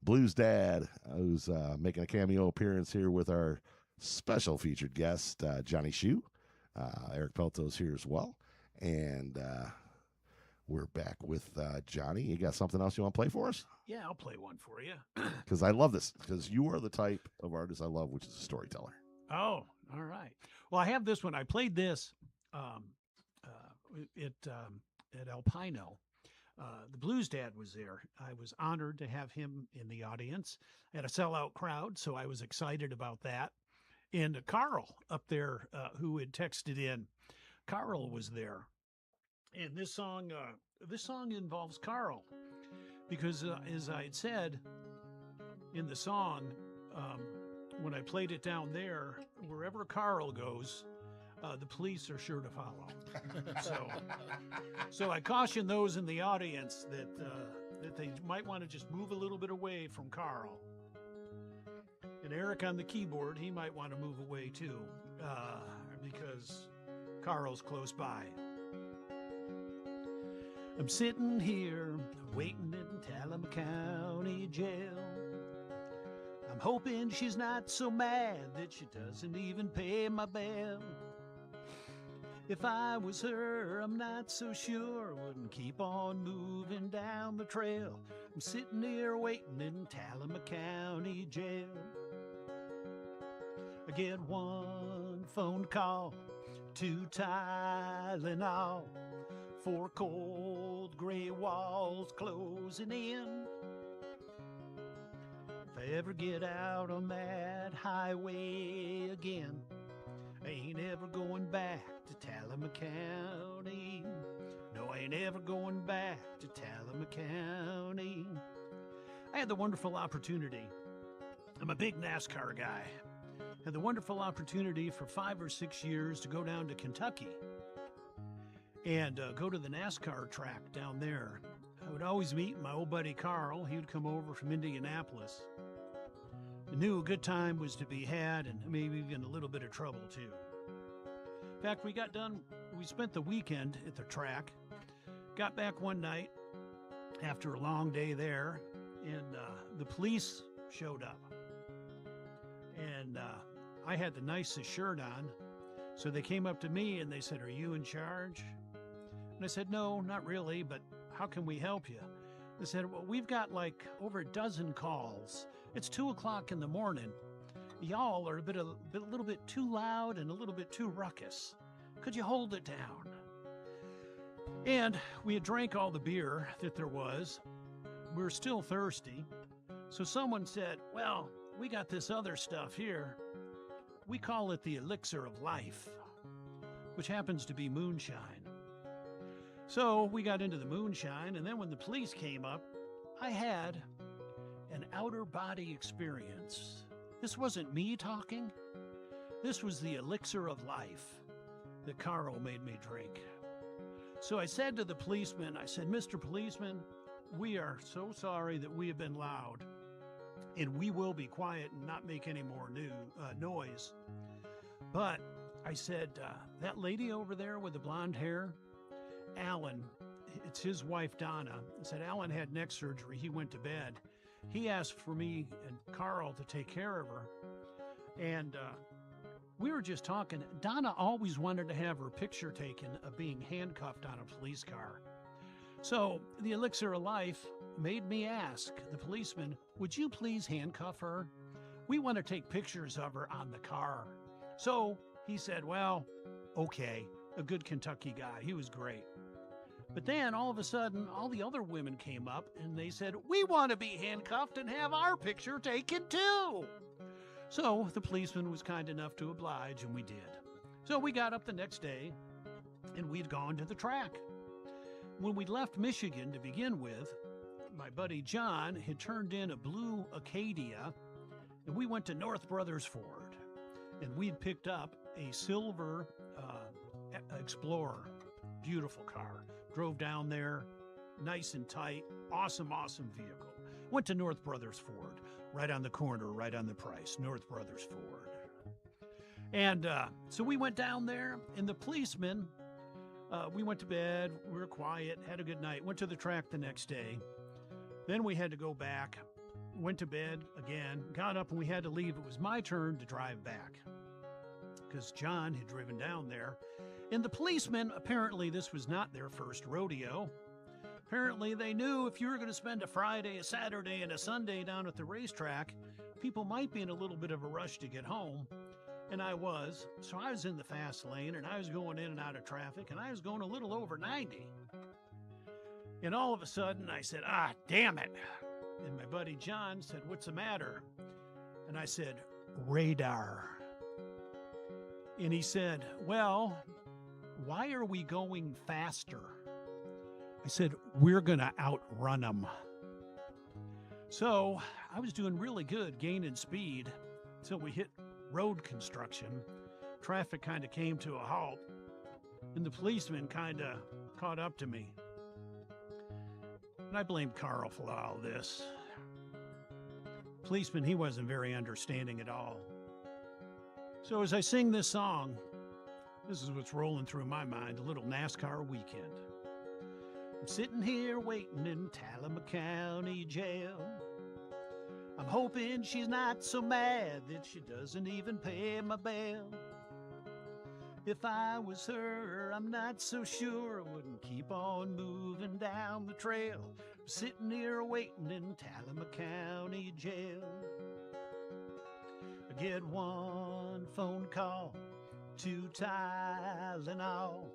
Blues Dad, who's making a cameo appearance here with our special featured guest, Johnny Shue. Eric Pelto's here as well. And we're back with Johnny. You got something else you want to play for us? Yeah, I'll play one for you. Because I love this, because you are the type of artist I love, which is a storyteller. Oh, all right. Well, I have this one. I played this at Alpino. The Blues Dad was there. I was honored to have him in the audience at a sellout crowd, so I was excited about that. And Carl up there, who had texted in, Carl was there. And this song involves Carl, because as I had said in the song, when I played it down there, wherever Carl goes, the police are sure to follow. So I caution those in the audience that they might want to just move a little bit away from Carl. And Eric on the keyboard, he might want to move away too, because Carl's close by. I'm sitting here waiting in Talladega County Jail. I'm hoping she's not so mad that she doesn't even pay my bail. If I was her, I'm not so sure, wouldn't keep on moving down the trail. I'm sitting here waiting in Talladega County Jail. I get one phone call, 2 Tylenol, 4 cold gray walls closing in. If I ever get out on that highway again, I ain't ever going back to Talladega County. No, I ain't ever going back to Talladega County. I had the wonderful opportunity. I'm a big NASCAR guy. Had the wonderful opportunity for 5 or 6 years to go down to Kentucky and go to the NASCAR track down there. I would always meet my old buddy Carl. He would come over from Indianapolis. I knew a good time was to be had, and maybe even a little bit of trouble too. In fact, we spent the weekend at the track, got back one night after a long day there, and the police showed up. And I had the nicest shirt on, so they came up to me and they said, "Are you in charge?" And I said, "No, not really, but how can we help you?" They said, "Well, we've got like over a dozen calls. It's 2 o'clock in the morning. Y'all are a little bit too loud and a little bit too ruckus. Could you hold it down?" And we had drank all the beer that there was. We were still thirsty. So someone said, "Well, we got this other stuff here. We call it the elixir of life," which happens to be moonshine. So we got into the moonshine, and then when the police came up, I had an outer body experience. This wasn't me talking. This was the elixir of life that Carl made me drink. So I said to the policeman, I said, "Mr. Policeman, we are so sorry that we have been loud, and we will be quiet and not make any more noise. But," I said, "that lady over there with the blonde hair, Alan, it's his wife, Donna." I said, "Alan had neck surgery. He went to bed. He asked for me and Carl to take care of her. And we were just talking. Donna always wanted to have her picture taken of being handcuffed on a police car. So the elixir of life made me ask the policeman, 'Would you please handcuff her? We want to take pictures of her on the car.' So he said, 'Well, okay,' a good Kentucky guy. He was great. But then all of a sudden, all the other women came up and they said, "We want to be handcuffed and have our picture taken too." So the policeman was kind enough to oblige, and we did. So we got up the next day and we'd gone to the track. When we left Michigan to begin with, my buddy John had turned in a blue Acadia, and we went to North Brothers Ford, and we'd picked up a silver Explorer. Beautiful car. Drove down there, nice and tight, awesome vehicle. Went to North Brothers Ford, right on the corner, right on the price, North Brothers Ford. And so we went down there, and the policeman, we went to bed, we were quiet, had a good night, went to the track the next day. Then we had to go back, went to bed again, got up, and we had to leave. It was my turn to drive back because John had driven down there. And the policemen, apparently this was not their first rodeo. Apparently they knew if you were going to spend a Friday, a Saturday, and a Sunday down at the racetrack, people might be in a little bit of a rush to get home. And I was. So I was in the fast lane, and I was going in and out of traffic, and I was going a little over 90. And all of a sudden I said, "Ah, damn it." And my buddy John said, "What's the matter?" And I said, "Radar." And he said, "Well, why are we going faster?" I said, "We're going to outrun them." So I was doing really good, gaining speed, until we hit road construction. Traffic kind of came to a halt, and the policeman kind of caught up to me. And I blamed Carl for all this. Policeman, he wasn't very understanding at all. So as I sing this song, this is what's rolling through my mind, a little NASCAR weekend. I'm sitting here waiting in Talladega County Jail. I'm hoping she's not so mad that she doesn't even pay my bail. If I was her, I'm not so sure I wouldn't keep on moving down the trail. I'm sitting here waiting in Talladega County Jail. I get one phone call, 2 Tylenol,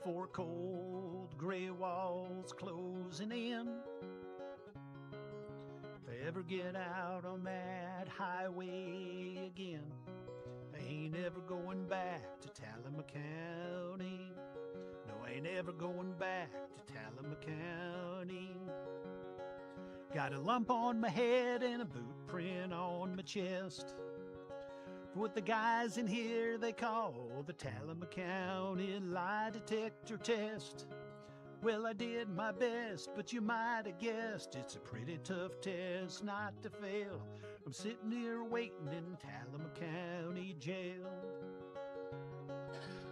4 cold gray walls closing in. If I ever get out on that highway again, I ain't ever going back to Talladega County. No, I ain't ever going back to Talladega County. Got a lump on my head and a boot print on my chest. For what the guys in here they call the Talladega County lie detector test. Well, I did my best, but you might have guessed it's a pretty tough test not to fail. I'm sitting here waiting in Talladega County Jail.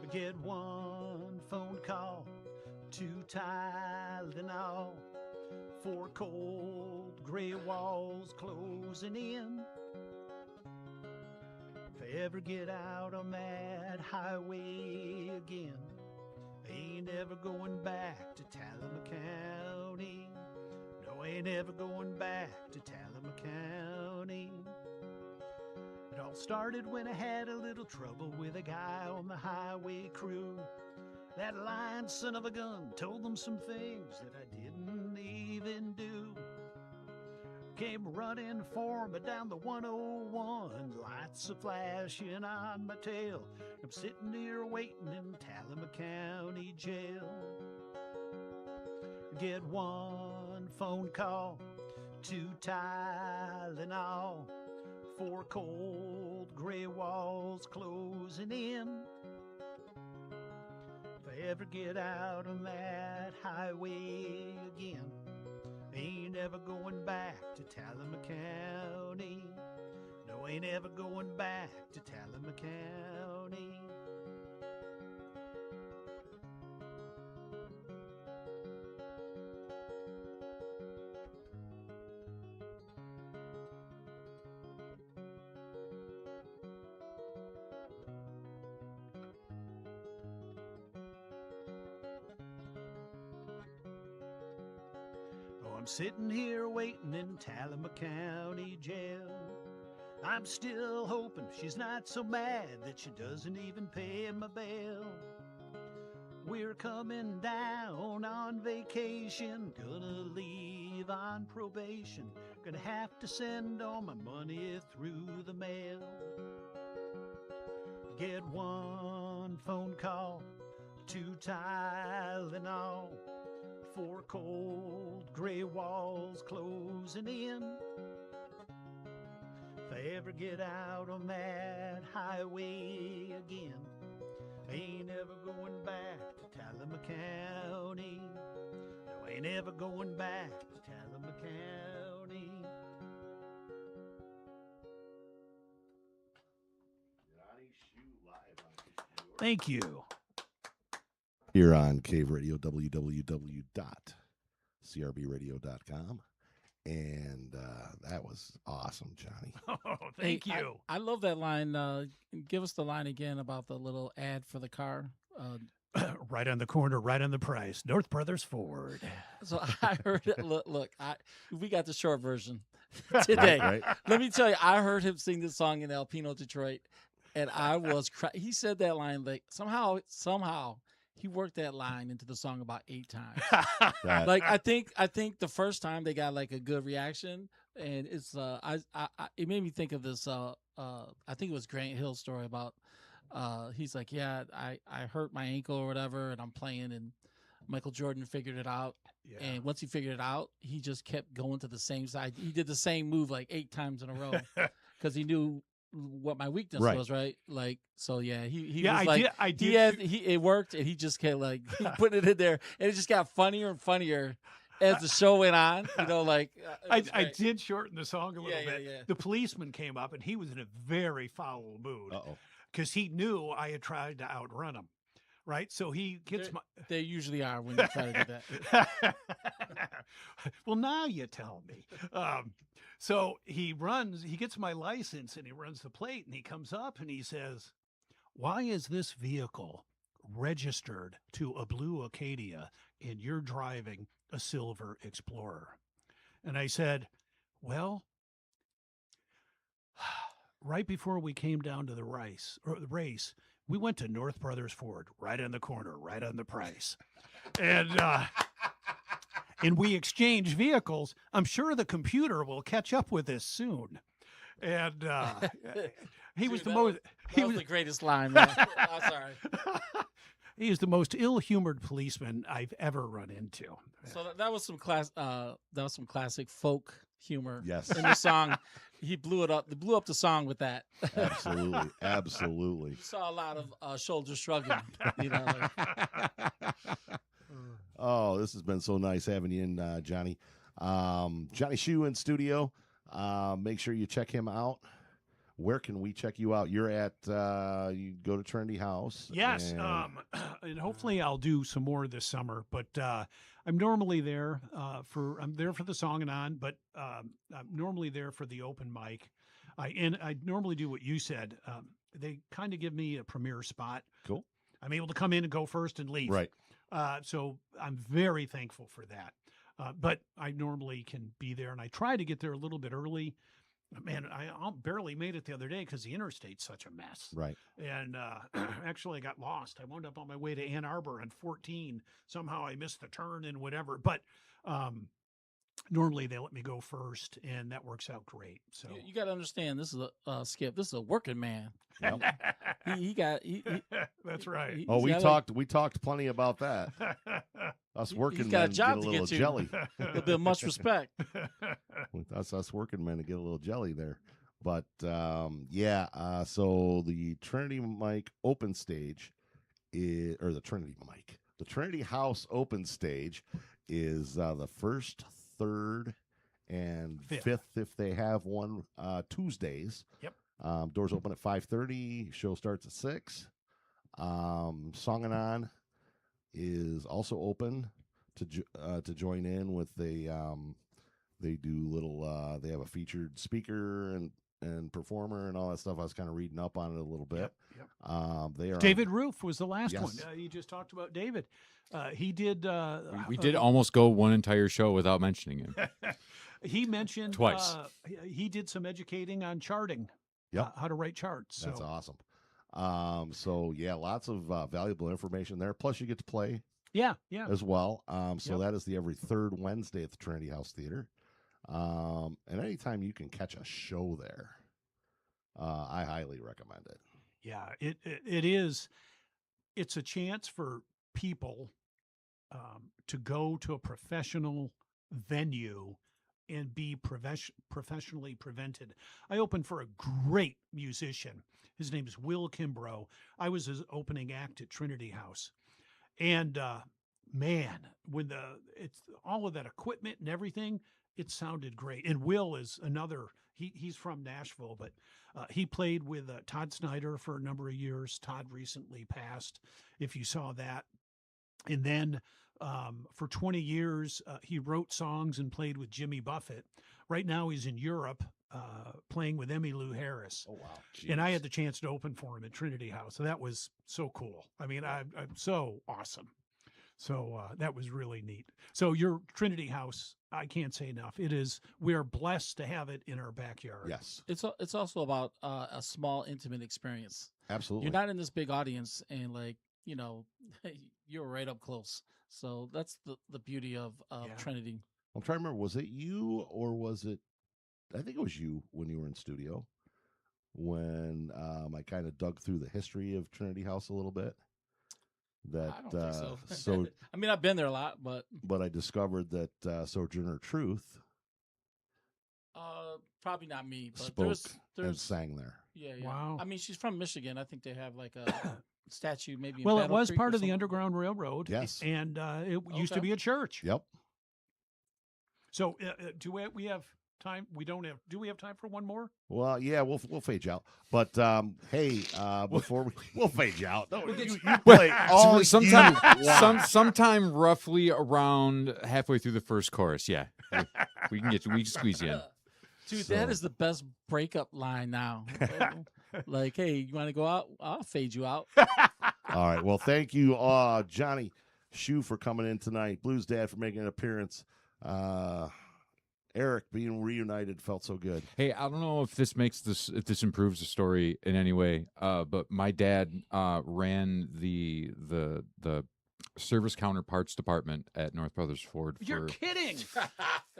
I get one phone call, 2 Tylenol, 4 cold gray walls closing in. If I ever get out on that highway again, I ain't ever going back to Talladega County. No, I ain't ever going back to Talladega County. It all started when I had a little trouble with a guy on the highway crew. That lying son of a gun told them some things that I didn't even do. Came running for me down the 101, lights are flashing on my tail. I'm sitting here waiting in Talladega County Jail. Get one phone call, 2 Tylenol, 4 cold gray walls closing in. If I ever get out on that highway again, ain't ever going back to Talladega County. No, ain't ever going back to Talladega County. I'm sitting here waiting in Talladega County Jail. I'm still hoping she's not so mad that she doesn't even pay my bail. We're coming down on vacation, gonna leave on probation, gonna have to send all my money through the mail. Get one phone call, 2 Tylenol, 4 cold gray walls closing in. If I ever get out on that highway again, I ain't ever going back to Talladega County. No, I ain't ever going back to Talladega County. Thank you. Here on Cave Radio, www.crbradio.com. And that was awesome, Johnny. Oh, thank you. I love that line. Give us the line again about the little ad for the car. Right on the corner, right on the price. North Brothers Ford. So I heard it. Look, we got the short version today. Right? Let me tell you, I heard him sing this song in Alpino, Detroit, and I was he said that line like somehow he worked that line into the song about 8 times. Like I think the first time they got like a good reaction, and it's it made me think of this I think it was Grant Hill's story about he's like, yeah, I hurt my ankle or whatever, and I'm playing, and Michael Jordan figured it out. Yeah. And once he figured it out, he just kept going to the same side. He did the same move like 8 times in a row because he knew what my weakness was, right? Like, so yeah, he was like, I did. It worked, and he just kept like putting it in there, and it just got funnier and funnier as the show went on. You know, like I did shorten the song a little bit. Yeah. The policeman came up, and he was in a very foul mood because he knew I had tried to outrun him. Right, so he gets They usually are when you try to do that. Well, now you tell me. So he gets my license, and he runs the plate, and he comes up and he says, "Why is this vehicle registered to a blue Acadia and you're driving a silver Explorer?" And I said, "Well, right before we came down to the race, we went to North Brothers Ford, right on the corner, right on the price. And we exchanged vehicles. I'm sure the computer will catch up with this soon." And he was the most... He was the greatest line, man. I'm sorry. He is the most ill-humored policeman I've ever run into. So that was some classic folk humor. Yes. In the song. He blew it up. They blew up the song with that. Absolutely. You saw a lot of shoulders shrugging. You know. Oh, this has been so nice having you in, Johnny. Johnny Shue in studio. Make sure you check him out. Where can we check you out? You're at you go to Trinity House. Yes, and hopefully I'll do some more this summer. But I'm normally there I'm there for the Song and On, but I'm normally there for the open mic. I normally do what you said. They kind of give me a premiere spot. Cool. I'm able to come in and go first and leave. Right. So I'm very thankful for that. But I normally can be there, and I try to get there a little bit early. Man, I barely made it the other day because the interstate's such a mess. Right. And actually, I got lost. I wound up on my way to Ann Arbor on 14. Somehow I missed the turn and whatever. But normally they let me go first, and that works out great. So you got to understand, this is a Skip. This is a working man. Yep. That's right. We talked plenty about that. Us working men get a little jelly. A bit much respect. Us working men to get a little jelly there. But so the Trinity Mic open stage the Trinity House open stage is the 1st, 3rd, and 5th if they have one Tuesdays. Yep. Doors open at 5:30. Show starts at 6. Song and On is also open to join in with they do little they have a featured speaker and performer and all that stuff. I was kind of reading up on it a little bit. Yep. They are David Roof was the last one. You just talked about David. He did. We did almost go one entire show without mentioning him. He mentioned twice. He did some educating on charting. Yep. How to write charts. That's so. awesome. So yeah, lots of valuable information there. Plus, you get to play Yeah. as well. So Yep. that is the every third Wednesday at the Trinity House Theater. And anytime you can catch a show there, I highly recommend it. Yeah. It is. It's a chance for people to go to a professional venue and be professionally prevented. I opened for a great musician. His name is Will Kimbrough. I was his opening act at Trinity House. And man, when it's all of that equipment and everything, it sounded great. And Will is another. He's from Nashville, but he played with Todd Snyder for a number of years. Todd recently passed, if you saw that. And then for 20 years, he wrote songs and played with Jimmy Buffett. Right now, he's in Europe playing with Emmylou Harris. Oh wow! And I had the chance to open for him at Trinity House. So that was so cool. I mean, I'm so awesome. So that was really neat. So your Trinity House, I can't say enough. It is. We are blessed to have it in our backyard. Yes, It's also about a small, intimate experience. absolutely. You're not in this big audience, and you're right up close. So that's the beauty of Yeah. Trinity. I'm trying to remember. Was it you or was it? I think it was you when you were in studio. When I kind of dug through the history of Trinity House a little bit. That I don't think so. so, I mean, I've been there a lot, but but I discovered that Sojourner Truth probably not me. But spoke and there's sang there. yeah. Wow. I mean, she's from Michigan. I think they have like a statue, maybe. In Well, it Battle was Creek part or of the something. Underground Railroad. Yes. And it used to Okay. be a church. Yep. So do we have time? We don't have. Do we have time for one more? Well, yeah, we'll fade you out. But hey, before we'll fade you out. No, you play all sometime, you want. sometime roughly around halfway through the first chorus. Yeah, we can squeeze you in. Dude, So- that is the best breakup line now. Like, hey, you want to go out? I'll fade you out. All right. Well, thank you, Johnny Shue, for coming in tonight. Blues Dad for making an appearance. Eric being reunited felt so good. Hey, I don't know if this improves the story in any way. But my dad ran the service counter parts department at North Brothers Ford You're for kidding.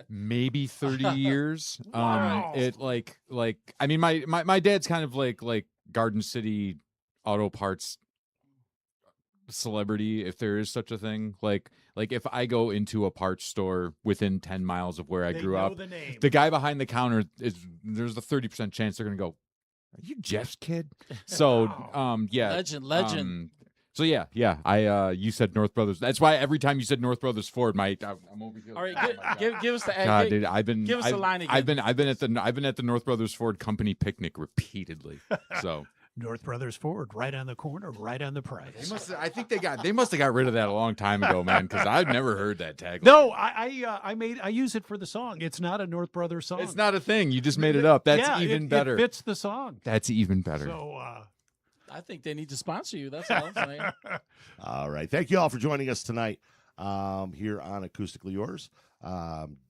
maybe 30 years. Wow. It I mean, my dad's kind of like Garden City auto parts celebrity, if there is such a thing. Like if I go into a parts store within 10 miles of where I They grew know up, the name. the guy behind the counter there's a 30% chance they're gonna go, "Are you Jeff's kid?" So yeah, Legend. so yeah, you said North Brothers. That's why every time you said North Brothers Ford, I'm over here. All right, oh my God. give us the God, dude, I've been give us the line again. I've been at the North Brothers Ford company picnic repeatedly. So North Brothers Ford, right on the corner, right on the price. they must have got rid of that a long time ago, man, because I've never heard that tagline. No, I use it for the song. It's not a North Brothers song. It's not a thing. You just made it up. That's Yeah, even it better. fits the song. That's even better. So I think they need to sponsor you. That's all I'm saying. All right. Thank you all for joining us tonight here on Acoustically Yours.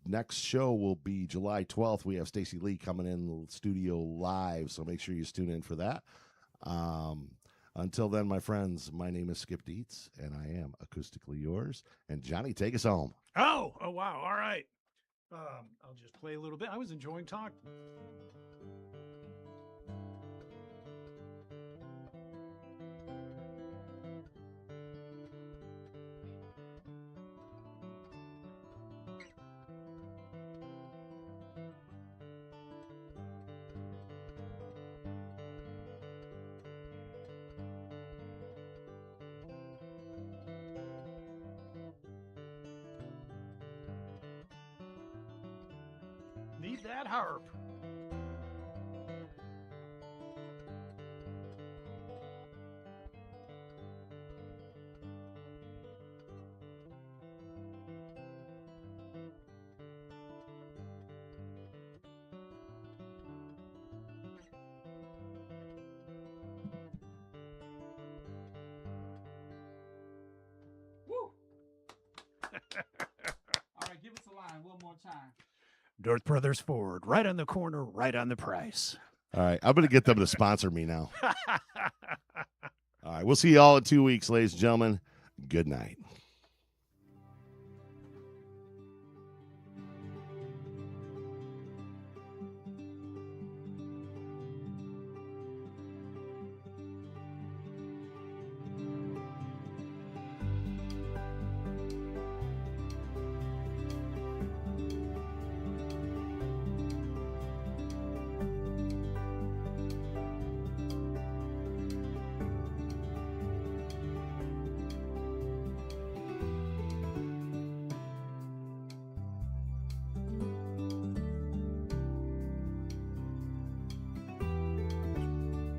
Next show will be July 12th. We have Stacey Lee coming in the studio live, so make sure you tune in for that. Until then, my friends, my name is Skip Dietz, and I am Acoustically Yours. And Johnny, take us home. oh wow, all right. I'll just play a little bit. I was enjoying talking. Need that harp. Woo. All right, give us a line one more time. North Brothers Ford, right on the corner, right on the price. All right. I'm going to get them to sponsor me now. All right, we'll see you all in 2 weeks, ladies and gentlemen. Good night.